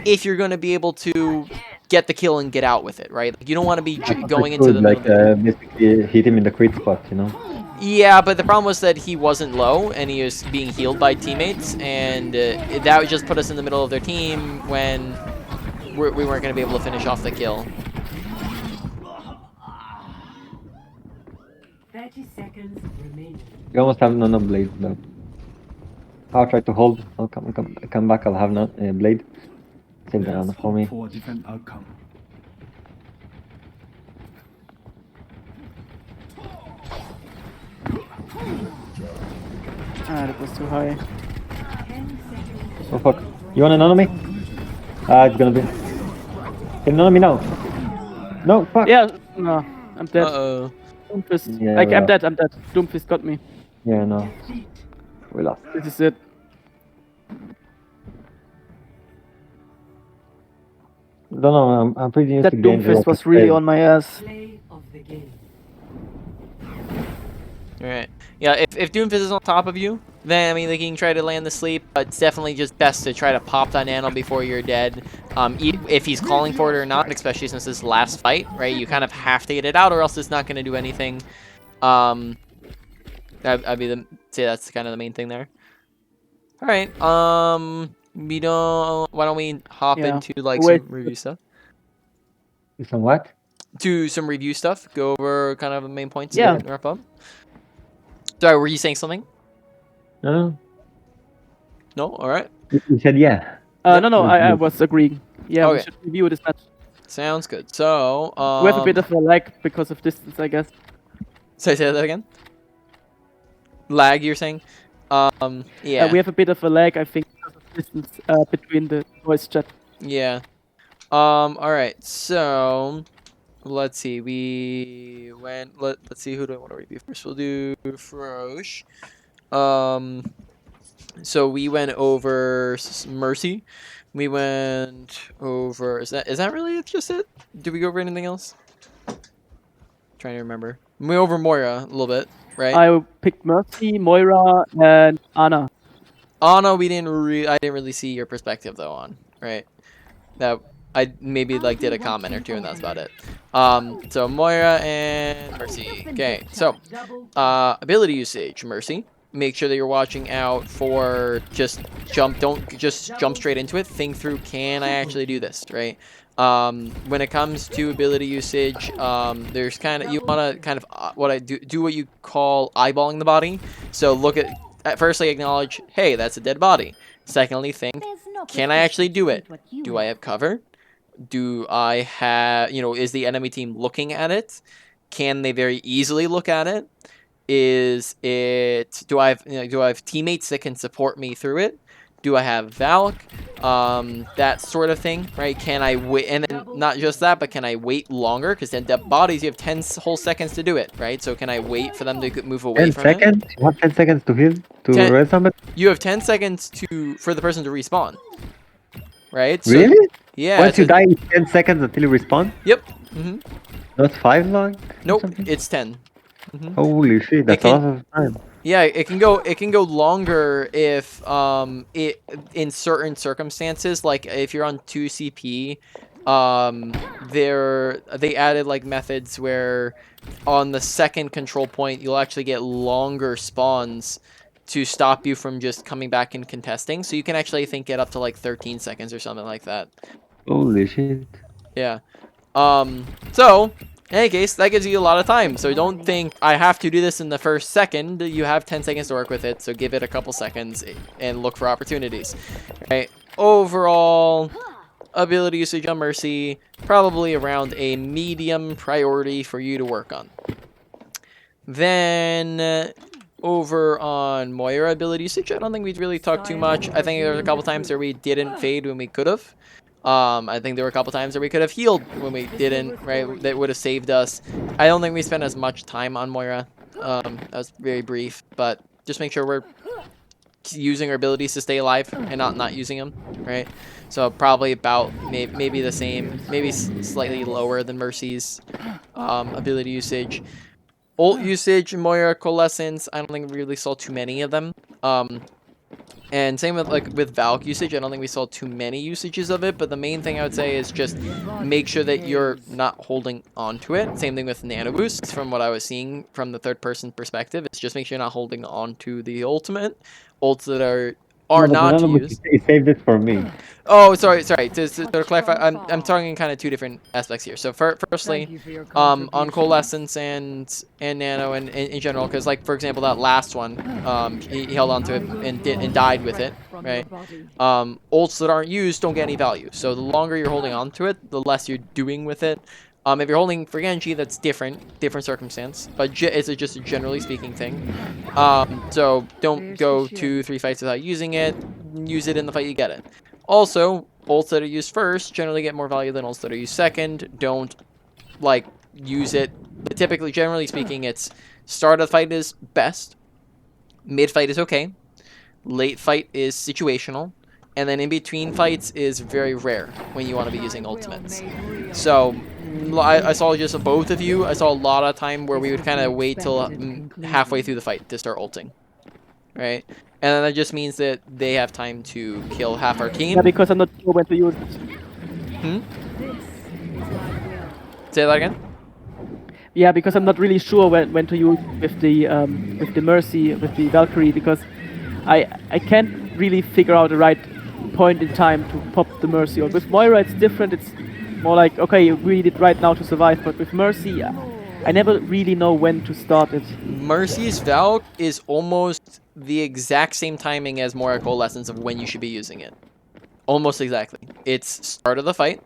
if you're going to be able to get the kill and get out with it, right? Like, you don't want to be going into the middle. Basically hit him in the crit spot, you know. Yeah, but the problem was that he wasn't low and he was being healed by teammates, and that would just put us in the middle of their team when we weren't going to be able to finish off the kill. 30 seconds remaining. You almost have no blade though. I'll try to hold. I'll come back. I'll have no blade. Save the Ana for me. For a different outcome. Ah, that was too high. Oh fuck. You want to nano me? It's gonna be. Can nano me now? No, fuck. Yeah, no, I'm dead. Uh-oh. Doomfist. Yeah, Like, we I'm are. dead. Doomfist got me. Yeah, no. We lost. This is it. Don't know. I'm pretty used That to Genji. Doomfist was really on my ass. Play of the game. Alright. Yeah, if Doomfist is on top of you, then, I mean, like, you can try to land the sleep, but it's definitely just best to try to pop that nano before you're dead. If he's calling for it or not, especially since this last fight, right, you kind of have to get it out or else it's not going to do anything. I'd say that's kind of the main thing there. Alright, why don't we hop into, like, some review stuff? Some what? Do some review stuff, go over kind of the main points Yeah. and wrap up. Sorry, were you saying something? No. No? Alright. You said yeah. No, I was agreeing. Yeah, we Okay. should review this match. Sounds good. So, We have a bit of a lag because of distance, I guess. say that again? Lag, you're saying? Yeah. We have a bit of a lag, I think, because of distance between the voice chat. Yeah. Alright, so let's see. Let's see, who do I want to review first? We'll do Frosh. So we went over Mercy. We went over is that really just it? Did we go over anything else? Trying to remember. We went over Moira a little bit, right? I picked Mercy, Moira, and Ana. Ana, I didn't really see your perspective though on, right? That I maybe like did a comment or two and that's about it. So Moira and Mercy. Okay, so ability usage, Mercy. Make sure that you're watching out for don't just jump straight into it. Think through, can I actually do this, right? When it comes to ability usage, there's you want to kind of do what you call eyeballing the body. So look at firstly acknowledge, hey, that's a dead body. Secondly, think, can I actually do it? Do I have cover? Do I have, is the enemy team looking at it? Can they very easily look at it? Do I have teammates that can support me through it? Do I have Valk? That sort of thing, right? Can I wait? And then not just that, but can I wait longer? Because then dead bodies, you have 10 whole seconds to do it, right? So can I wait for them to move away 10 from it? seconds? You have 10 seconds to heal? To 10 res somebody? You have 10 seconds for the person to respawn, right? So, Really? yeah. Once you so- die, it's 10 seconds until you respawn? Yep. hmm Not 5 long? or Nope. something? It's 10. Holy shit, that's a can- lot of time. Yeah, it can go longer if it in certain circumstances, like if you're on 2 CP, they added like methods where on the second control point you'll actually get longer spawns to stop you from just coming back and contesting. So you can actually, I think, get up to like 13 seconds or something like that. Holy shit. Yeah. So in any case, that gives you a lot of time. So don't think I have to do this in the first second. You have 10 seconds to work with it. So give it a couple seconds and look for opportunities. Right. Overall, ability usage on Mercy, probably around a medium priority for you to work on. Then over on Moira ability usage, I don't think we'd really talk too much. I think there was a couple times where we didn't fade when we could have. I think there were a couple times where we could have healed when we didn't, right? That would have saved us. I don't think we spent as much time on Moira. That was very brief, but just make sure we're using our abilities to stay alive and not using them, right? So probably about maybe the same, maybe slightly lower than Mercy's ability usage. Ult usage, Moira, Coalescence, I don't think we really saw too many of them. And same with Valk usage, I don't think we saw too many usages of it, but the main thing I would say is just make sure that you're not holding on to it. Same thing with Nano Boost, from what I was seeing from the third person perspective. It's just make sure you're not holding on to the ultimate. Ults that are not used. He saved it for me. Oh, sorry. To clarify, I'm talking kind of two different aspects here. So firstly, on Coalescence and Nano and in general, because like for example that last one, he held on to it and died with it, right? Ults that aren't used don't get any value. So the longer you're holding on to it, the less you're doing with it. If you're holding for Genji, that's different circumstance, but it's just a generally speaking thing. So don't go 2-3 fights without using it. Use it in the fight you get it. Also, ults that are used first generally get more value than ults that are used second. Don't like use it. But typically, generally speaking, it's start of the fight is best, mid fight is okay, late fight is situational, and then in between fights is very rare when you want to be using ultimates. So I saw just both of you. I saw a lot of time where we would kind of wait till halfway through the fight to start ulting, right? And then that just means that they have time to kill half our team. Yeah, because I'm not sure when to use it. Say that again? Yeah, because I'm not really sure when to use with the Mercy, with the Valkyrie, because I can't really figure out the right point in time to pop the Mercy. Or with Moira, it's different. It's more like, okay, you need it right now to survive. But with Mercy, I never really know when to start it. Mercy's Valk is almost the exact same timing as Moira Coalescence of when you should be using it. Almost exactly. It's start of the fight.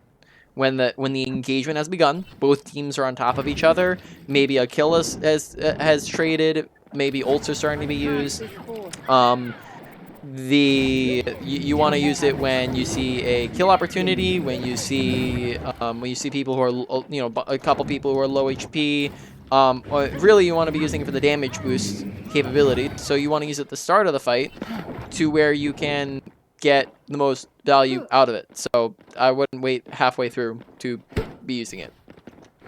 When the engagement has begun, both teams are on top of each other. Maybe a kill has traded. Maybe ults are starting to be used. You want to use it when you see a kill opportunity, when you see people who are a couple people who are low HP. Or really you want to be using it for the damage boost capability. So you want to use it at the start of the fight to where you can get the most value out of it. So I wouldn't wait halfway through to be using it.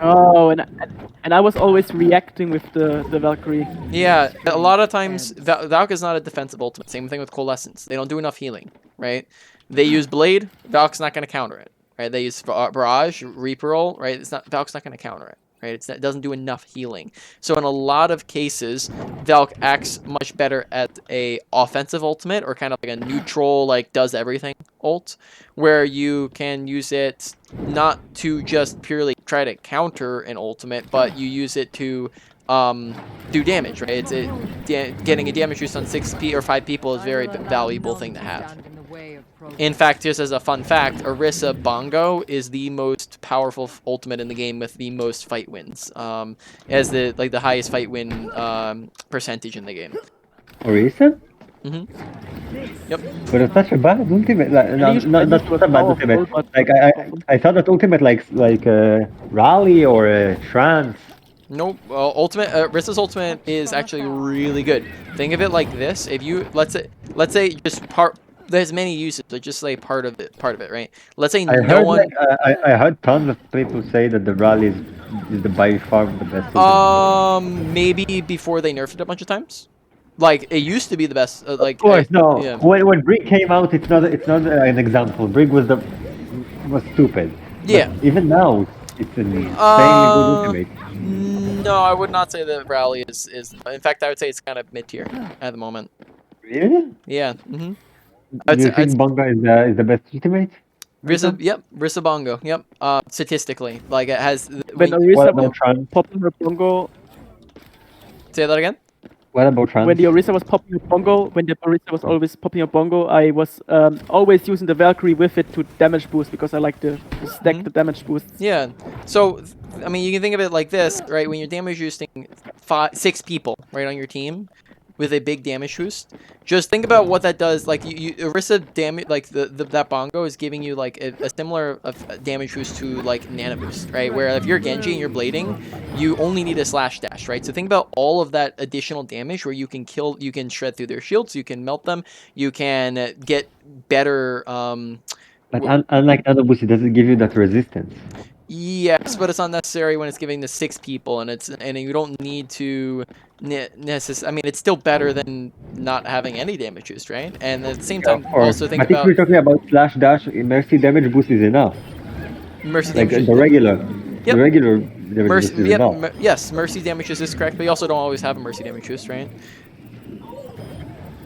Oh, and I was always reacting with the Valkyrie. Yeah, a lot of times Valk is not a defensive ultimate. Same thing with Coalescence. They don't do enough healing, right? They use Blade, Valk's not going to counter it, right? They use Barrage, Reaper ult, right? Valk's not going to counter it. Right? It doesn't do enough healing. So in a lot of cases, Valk acts much better at a offensive ultimate or kind of like a neutral, like does everything ult, where you can use it not to just purely try to counter an ultimate, but you use it to do damage, right? Getting a damage boost on 6 or 5 people is a very valuable thing to have. In fact, just as a fun fact, Orisa Bongo is the most powerful ultimate in the game with the most fight wins, as the highest fight win percentage in the game. Orisa? Mm-hmm. Yep. But it's such a bad ultimate. Like, no, usually not use not a bad power of ultimate. roll, but Like I thought that ultimate like rally or trance. Nope. Well, ultimate Rissa's ultimate is actually really good. Think of it like this: if you let's say just part. There's many uses, but just like part of it, right? Let's say I no heard one. like I heard tons of people say that the rally is the by far the best ultimate. Maybe before they nerfed it a bunch of times. Like it used to be the best. Of course, no. Yeah. When Brig came out, it's not an example. Brig was stupid, but Yeah. even now, it's an insanely good ultimate. No, I would not say that Rally is. In fact, I would say it's kind of mid tier at the moment. Really? Yeah. Do you think Bonga is the best ultimate? right now? Yep. Rissa Bongo. Yep. Statistically, like it has. when When, What Orisa was about Trance? popping her bongo, say that again. What about Trance? when the Orisa was popping a bongo, when the Orisa was always popping a bongo, I was always using the Valkyrie with it to damage boost because I like to stack the damage boosts. Yeah. So, I mean, you can think of it like this, right? When you're damage boosting 6 people, right, on your team with a big damage boost, just think about what that does. Like, Orisa damage, like, that bongo is giving you, like, a similar damage boost to, like, Nano Boost, right? Where if you're Genji and you're blading, you only need a slash dash, right? So think about all of that additional damage where you can shred through their shields, you can melt them, you can get better, But unlike other boosts, it doesn't give you that resistance. yes, but it's not necessary when it's giving the 6 people, and you don't need to necessarily. I mean, it's still better than not having any damage boost, right? And at the same Yeah, time, of course. also think But if about we're talking about slash dash, Mercy damage boost is enough. Mercy Like damage. the regular, Yep. the regular damage Mercy, boost is yep, enough. yes, Mercy damage is correct, but you also don't always have a Mercy damage boost, right?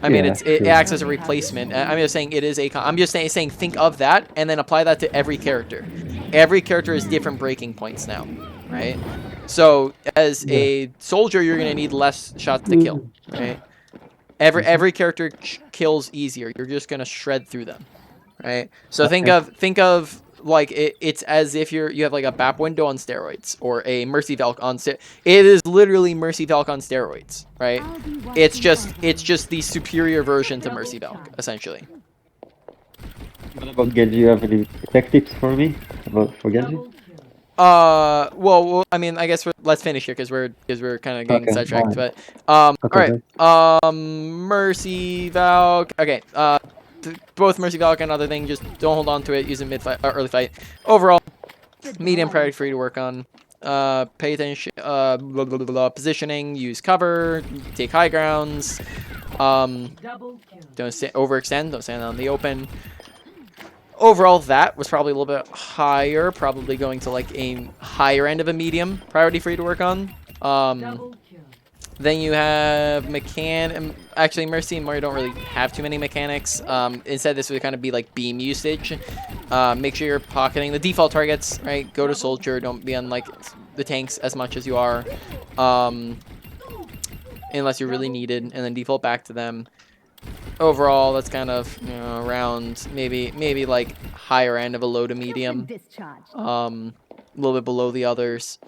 I mean, Yeah, it true. acts as a replacement. I'm just saying it is a. I'm just saying think of that and then apply that to every character. Every character has different breaking points now, right? So as a soldier, you're gonna need less shots to kill, right? Every character kills easier. You're just gonna shred through them, right? So think of like it's as if you have like a BAP window on steroids or a Mercy Valk on steroids. It is literally Mercy Valk on steroids, right? It's just the superior version to Mercy Valk, essentially. What about Genji? You have any tech tips for me for Genji? Well, I mean, I guess let's finish here because we're kind of getting Okay, sidetracked. alright. But Okay, all right. Mercy Valk. Okay. Both Mercy Valk and other thing. Just don't hold on to it. Use it mid fight, early fight. Overall, medium priority for you to work on. Pay attention. Positioning. Use cover. Take high grounds. Don't overextend. Don't stand out in the open. Overall, that was probably a little bit higher, probably going to like a higher end of a medium priority for you to work on. Then you have actually Mercy and Moira don't really have too many mechanics. Instead, this would kind of be like beam usage. Make sure you're pocketing the default targets, right? Go to Soldier, don't be on like the tanks as much as you are, unless you're really needed, and then default back to them. Overall, that's kind of around maybe like higher end of a low to medium, a little bit below the others.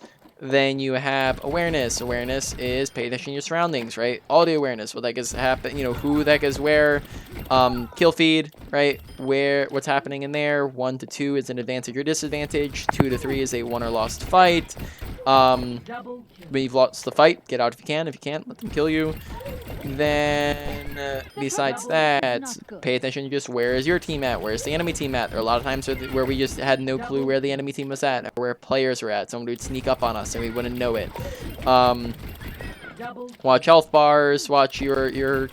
Then you have awareness. Awareness is pay attention to your surroundings, right? Audio awareness, what that is happen, who that is where, kill feed, right? What's happening in there. 1 to 2 is an advantage or disadvantage. 2 to 3 is a won or lost fight. When you've lost the fight, get out if you can. If you can't, let them kill you. Then, besides that, pay attention to just where is your team at? Where's the enemy team at? There are a lot of times where we just had no clue where the enemy team was at, or where players were at. Someone would sneak up on us and we wouldn't know it. Watch health bars, watch your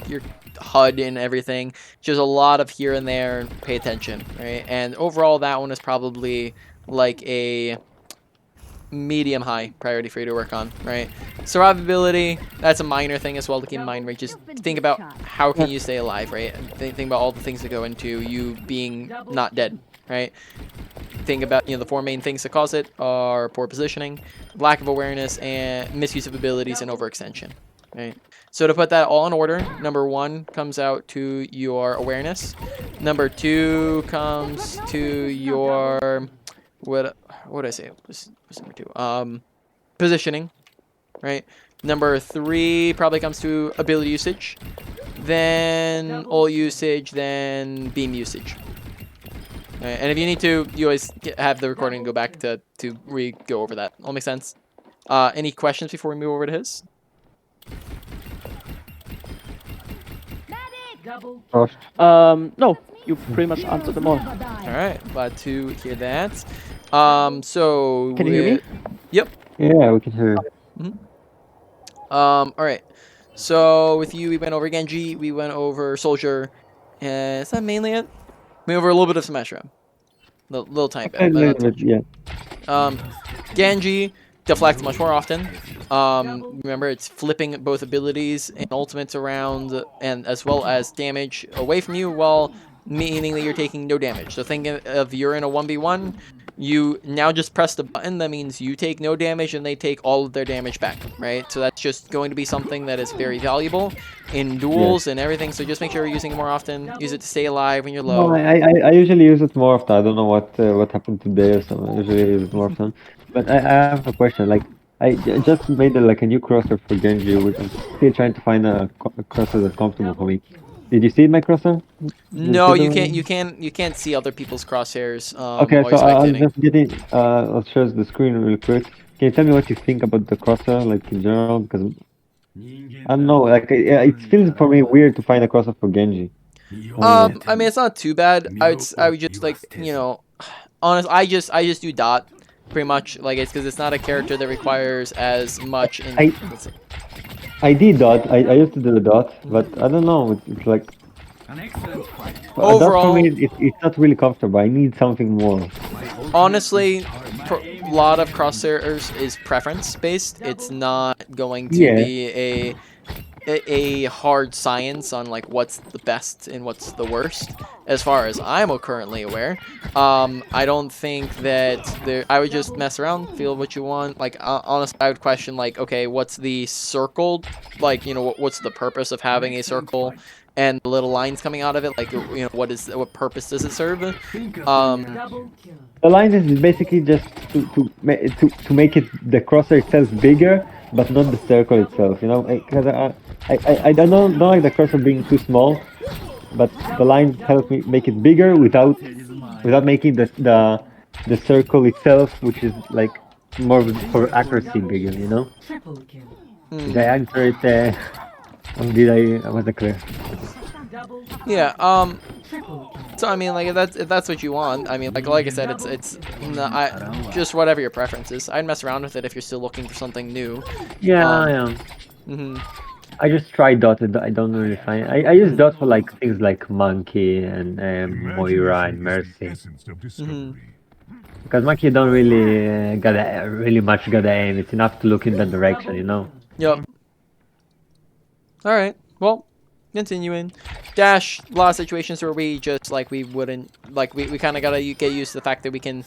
HUD and everything. Just a lot of here and there. Pay attention, right? And overall, that one is probably like a medium high priority for you to work on, right? Survivability, that's a minor thing as well to keep in mind, right? Just think about how can you stay alive, right? And think about all the things that go into you being not dead, right? Think about, the 4 main things that cause it are poor positioning, lack of awareness, and misuse of abilities and overextension, right? So to put that all in order, number 1 comes out to your awareness. Number 2 comes to your what did I say? What's number 2? Positioning, right? Number 3 probably comes to ability usage, then ult usage, then beam usage. Alright, and if you need to, you always have the recording go back to go over that. All makes sense. Any questions before we move over to his? Double Frost. No, you pretty much answered them all. All right, glad to hear that. So Can you hear me? Yep. Yeah, we can hear. All right. So with you, we went over Genji, we went over Soldier, and is that mainly it? We went over a little bit of Symmetra, little tiny bit, A but little not too bit, much. yeah. Genji deflects much more often. Remember, it's flipping both abilities and ultimates around, and as well as damage away from you, while meaning that you're taking no damage. So think of you're in a 1v1, you now just press the button. That means you take no damage and they take all of their damage back, right? So that's just going to be something that is very valuable in duels and everything. So just make sure you're using it more often. Use it to stay alive when you're No, low. I usually use it more often. I don't know what happened today or something. I usually use it more often. But I have a question. Like just made like a new crosser for Genji, which I'm still trying to find a crosser that's comfortable for me. Did you see my crosser? Did No, see you the can't. one? You can't see other people's crosshairs Okay, while so you're I'll spectating. just get it. I'll share the screen real quick. Can you tell me what you think about the crosser, like in general? Because I don't know, like it feels for me weird to find a crosser for Genji. I don't know. I mean, it's not too bad. I would just like, honest. I just do dot, pretty much. Like it's because it's not a character that requires as much in. I did dot. I used to do the dot, but I don't know. It's like An excellent fight. dot for Overall, me. It's not really comfortable. I need something more. honestly, a lot of crosshairs is preference based. It's not going to Yeah. be a hard science on like what's the best and what's the worst as far as I'm currently aware. I don't think that I would just mess around, feel what you want. Like honestly, I would question like, okay, what's the circle, like, what's the purpose of having a circle and the little lines coming out of it, like, what purpose does it serve? double kill. The line is basically just to make it the crosser itself bigger, but not the circle itself. You know, because I don't like the cursor being too small, but the line helps me make it bigger without making the circle itself, which is like more for accuracy bigger. You know? Triple kill. Did I answer it? Or did I? Was it clear? Double Yeah. triple kill. So I mean, like if that's what you want, I mean, like I said, it's just whatever your preference is. I'd mess around with it if you're still looking for something new. Yeah, Um, I am. hmm I just tried dot. I don't really find. I use dot for like things like monkey and Moira and mercy. Because monkey don't really gotta aim. It's enough to look in that direction, you know. Yep. All right. Well, continuing. Dash. A lot of situations where we just like we wouldn't like we kind of gotta get used to the fact that we can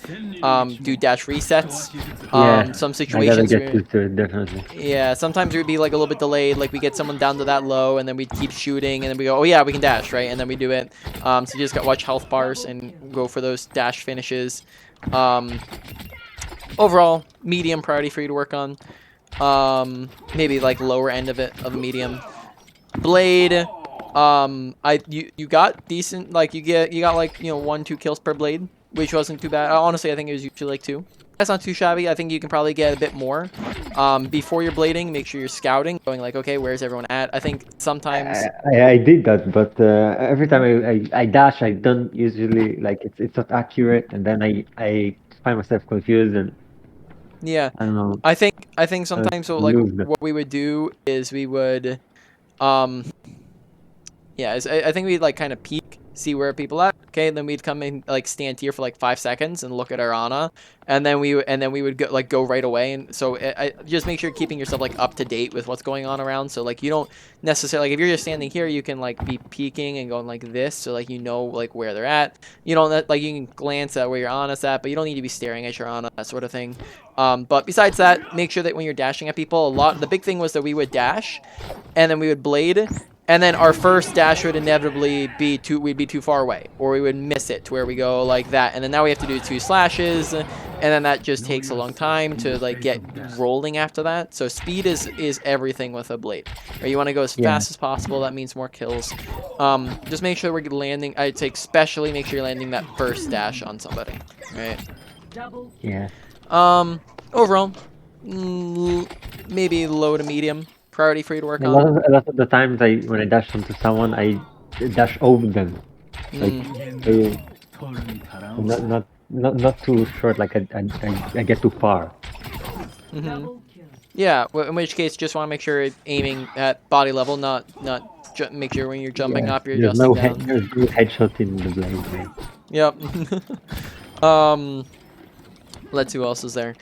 do dash resets. Yeah, Some I gotta situations. get used to it definitely. Yeah, sometimes it would be like a little bit delayed, like we get someone down to that low and then we keep shooting and then we go, oh yeah, we can dash, right? And then we do it. So you just got to watch health bars and go for those dash finishes. Overall, medium priority for you to work on. Maybe like lower end of medium. Blade, you got decent, like you got like 1-2 kills per blade, which wasn't too bad. Honestly, I think it was usually like 2. That's not too shabby. I think you can probably get a bit more. Before you're blading, make sure you're scouting, going like, okay, where's everyone at? I think sometimes. I did that, but every time I dash, I don't usually like it's not accurate, and then I find myself confused and Yeah, I don't know. I think sometimes so like lose that. what we would do is we would, yeah, I think we'd like kind of peek, see where people at. Okay, then we'd come in, like stand here for like 5 seconds and look at our Ana, and then we would go right away. And so I just make sure you're keeping yourself like up to date with what's going on around. So like you don't necessarily, like if you're just standing here, you can like be peeking and going like this, so like like where they're at. You don't like you can glance at where your Ana's at, but you don't need to be staring at your Ana, that sort of thing. But besides that, make sure that when you're dashing at people, the big thing was that we would dash, and then we would blade. And then our first dash would inevitably we'd be too far away, or we would miss it to where we go like that. And then now we have to do 2 slashes, and then that just takes a long time to like get rolling after that. So speed is everything with a blade. Right? You want to go as fast as possible. That means more kills. Just make sure we're landing. I'd say especially make sure you're landing that first dash on somebody. Right. Double Yeah. Overall, maybe low to medium priority for you to work A lot on. of the times when I dash onto someone, I dash over them. Like not too short. Like I get too far. double kill. Yeah, in which case, just want to make sure you're aiming at body level, not make sure when you're jumping Yeah. up, you're There's adjusting no down. there's no headshot in the blade. Man. Yep. Let's see who else is there.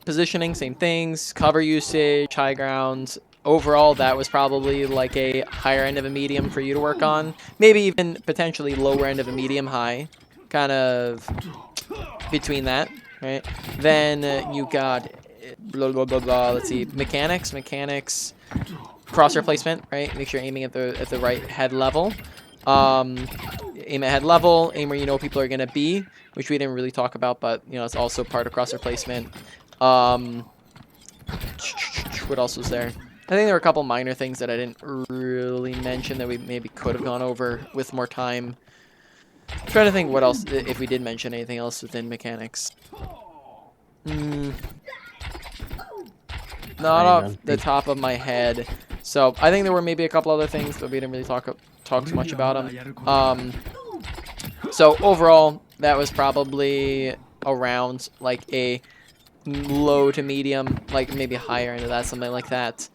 Positioning, same things. Cover usage, high ground. Overall, that was probably like a higher end of a medium for you to work on. Maybe even potentially lower end of a medium high. Kind of between that, right? Then you got blah blah blah blah. Let's see, mechanics, crosshair placement, right? Make sure you're aiming at the right head level. Aim at head level, aim where you know people are gonna be, which we didn't really talk about, but you know it's also part of crosshair placement. What else was there? I think there were a couple minor things that I didn't really mention that we maybe could have gone over with more time. I'm trying to think what else, if we did mention anything else within mechanics. Not off the top of my head. So I think there were maybe a couple other things, but we didn't really talk too much about them. So overall, that was probably around like a low to medium, like maybe higher into that, something like that.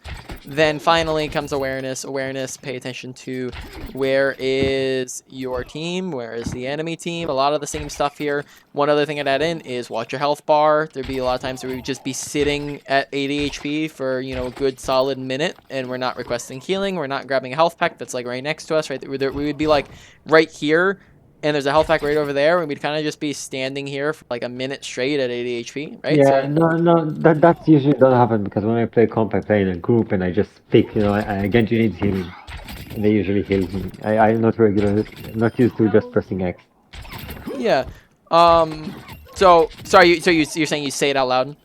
Then finally comes awareness. Awareness, pay attention to where is your team, where is the enemy team. A lot of the same stuff here. One other thing I'd add in is watch your health bar. There'd be a lot of times where we would just be sitting at 80 HP for, you know, a good solid minute, and we're not requesting healing. We're not grabbing a health pack that's like right next to us, right? We would be like right here, and there's a health pack right over there, and we'd kind of just be standing here for like a minute straight at 80 HP, right? Yeah, So, no, that usually doesn't happen because when I play comp, I play in a group and I just pick, you know, Genji needs healing. And they usually heal me. I'm not not used to just pressing X. yeah. So sorry. You're saying you say it out loud?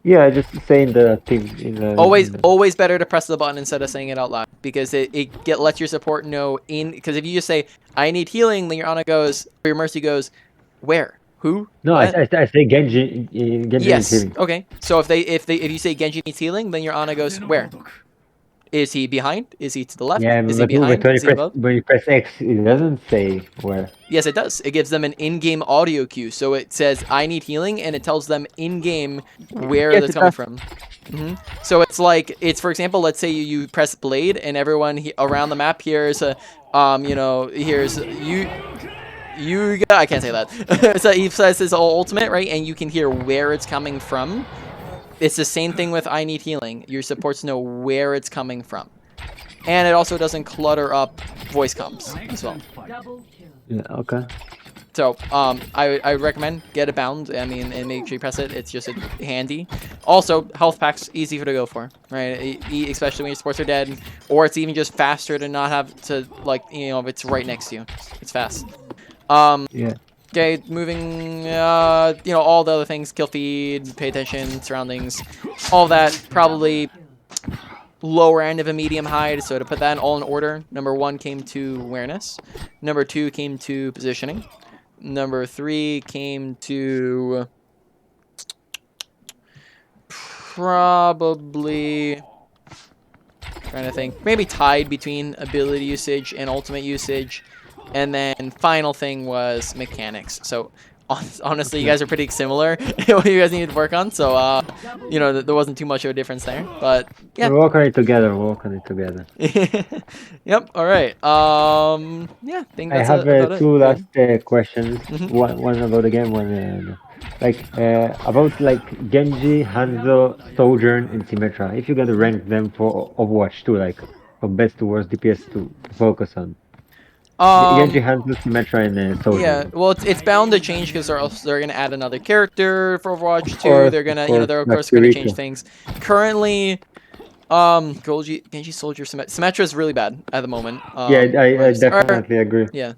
Yeah, just saying the thing in the. Always better to press the button instead of saying it out loud, because it lets your support know because if you just say I need healing, then your Ana goes, or your Mercy goes, where? Who? No, What? I say Genji. Genji needs Yes. healing. Okay. So if you say Genji needs healing, then your Ana goes, where? Is he behind? Is he to the left? Yeah, Is he but behind? when Is he above? you press X, it doesn't say where. Yes, it does. It gives them an in-game audio cue. So it says, I need healing, and it tells them in-game where Yes, that's it coming does. from. So it's like, for example, let's say you press blade, and everyone around the map here's here's I can't say that. So he says his ultimate, right? And you can hear where it's coming from. It's the same thing with I need healing. Your supports know where it's coming from. And it also doesn't clutter up voice comms as well. Double kill. Yeah, okay. So I recommend get a bound. I mean, and make sure you press it. It's just handy. Also, health packs easy to go for, right? Especially when your supports are dead, or it's even just faster to not have to if it's right next to you. It's fast. Yeah. Okay, moving, all the other things, kill feed, pay attention, surroundings, all that, probably lower end of a medium high. So to put that all in order, number 1 came to awareness, number 2 came to positioning, number 3 came to probably, trying to think, maybe tied between ability usage and ultimate usage. And then final thing was mechanics. So honestly, you guys are pretty similar. What you guys needed to work on. So there wasn't too much of a difference there. But yeah. We're working it together. Yep. All right. Yeah. I think I that's have about it. two Go last ahead. questions. One about the game, one about Genji, Hanzo, Sojourn, and Symmetra. If you're gonna rank them for Overwatch 2, like from best to worst DPS to focus on. Genji, Hanzo, Symmetra, and Sojourn. Yeah, well, it's bound to change because they're gonna add another character for Overwatch 2. course, They're gonna, of course, they're of like course gonna change Kirito. things. Currently, Genji, Soldier, Symmetra is really bad at the moment. Yeah, I worst. definitely agree. Yeah.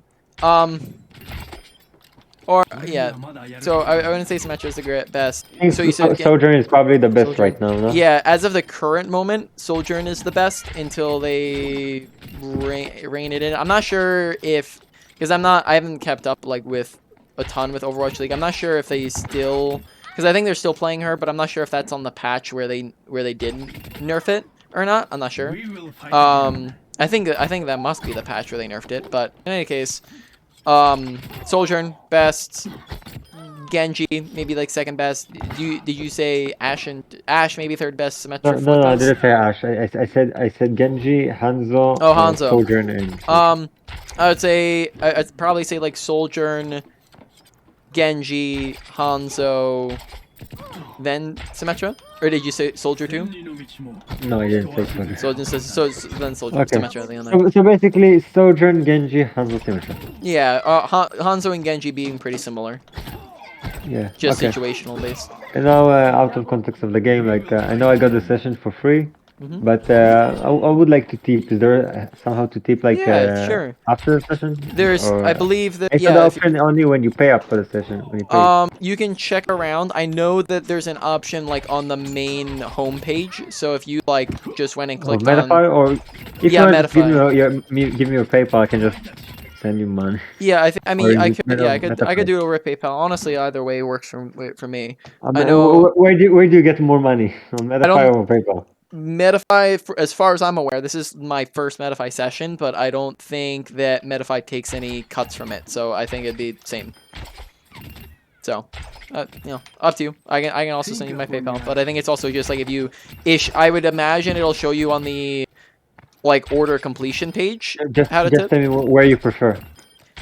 Or yeah. So I wouldn't say Symmetra is the best. I think So you said Sojourn is probably the best Sojourn. right now, no? Yeah, as of the current moment, Sojourn is the best until they rein it in. I'm not sure if, because I haven't kept up like with a ton with Overwatch League. I'm not sure if they still, because I think they're still playing her, but I'm not sure if that's on the patch where they didn't nerf it or not. I'm not sure. I think that must be the patch where they nerfed it. But in any case, Sojourn best. Genji maybe like second best. Did you say Ash maybe third best No, Symmetra? no, I didn't say Ash. I said Genji, Hanzo, Oh, Hanzo. Sojourn, and I would say I'd probably say like Sojourn, Genji, Hanzo, then Symmetra? Or did you say Soldier too? no, I didn't say Sojourn. So then Soldier, Okay. Symmetra at the end there. So basically, Sojourn, Genji, Hanzo, Symmetra. Yeah, Hanzo and Genji being pretty similar, Yeah. just okay. situational based. And now, out of context of the game, like I know I got the session for free, Mhm. but I would like to tip. Is there somehow to tip like Yeah, sure. after the session? There's, Or, I believe that I saw the yeah. If, option only when you pay up for the session. When you pay. you can check around. I know that there's an option like on the main homepage. So if you like just went and clicked on Metafy, or if Yeah, you want to give Metafy. give me your PayPal, I can just send you money. Yeah, I mean Or I use could I could Metafy. do it over PayPal. Honestly, either way works for me. I mean, know where do you get more money, on Metafy or PayPal? Metafy, as far as I'm aware, this is my first Metafy session, but I don't think that Metafy takes any cuts from it. So I think it'd be the same. So, you know, up to you. I can also send you my PayPal, but I think it's also just like if you I would imagine it'll show you on the like order completion page Just how to just tip. tell me where you prefer.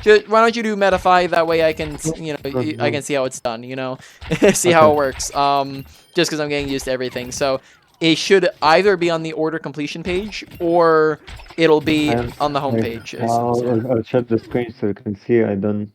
Why don't you do Metafy? That way I can, you know, I can see how it's done, you know, see how it works. Just because I'm getting used to everything. So it should either be on the order completion page or it'll be on the home page. I'll shut the screen so you can see. I don't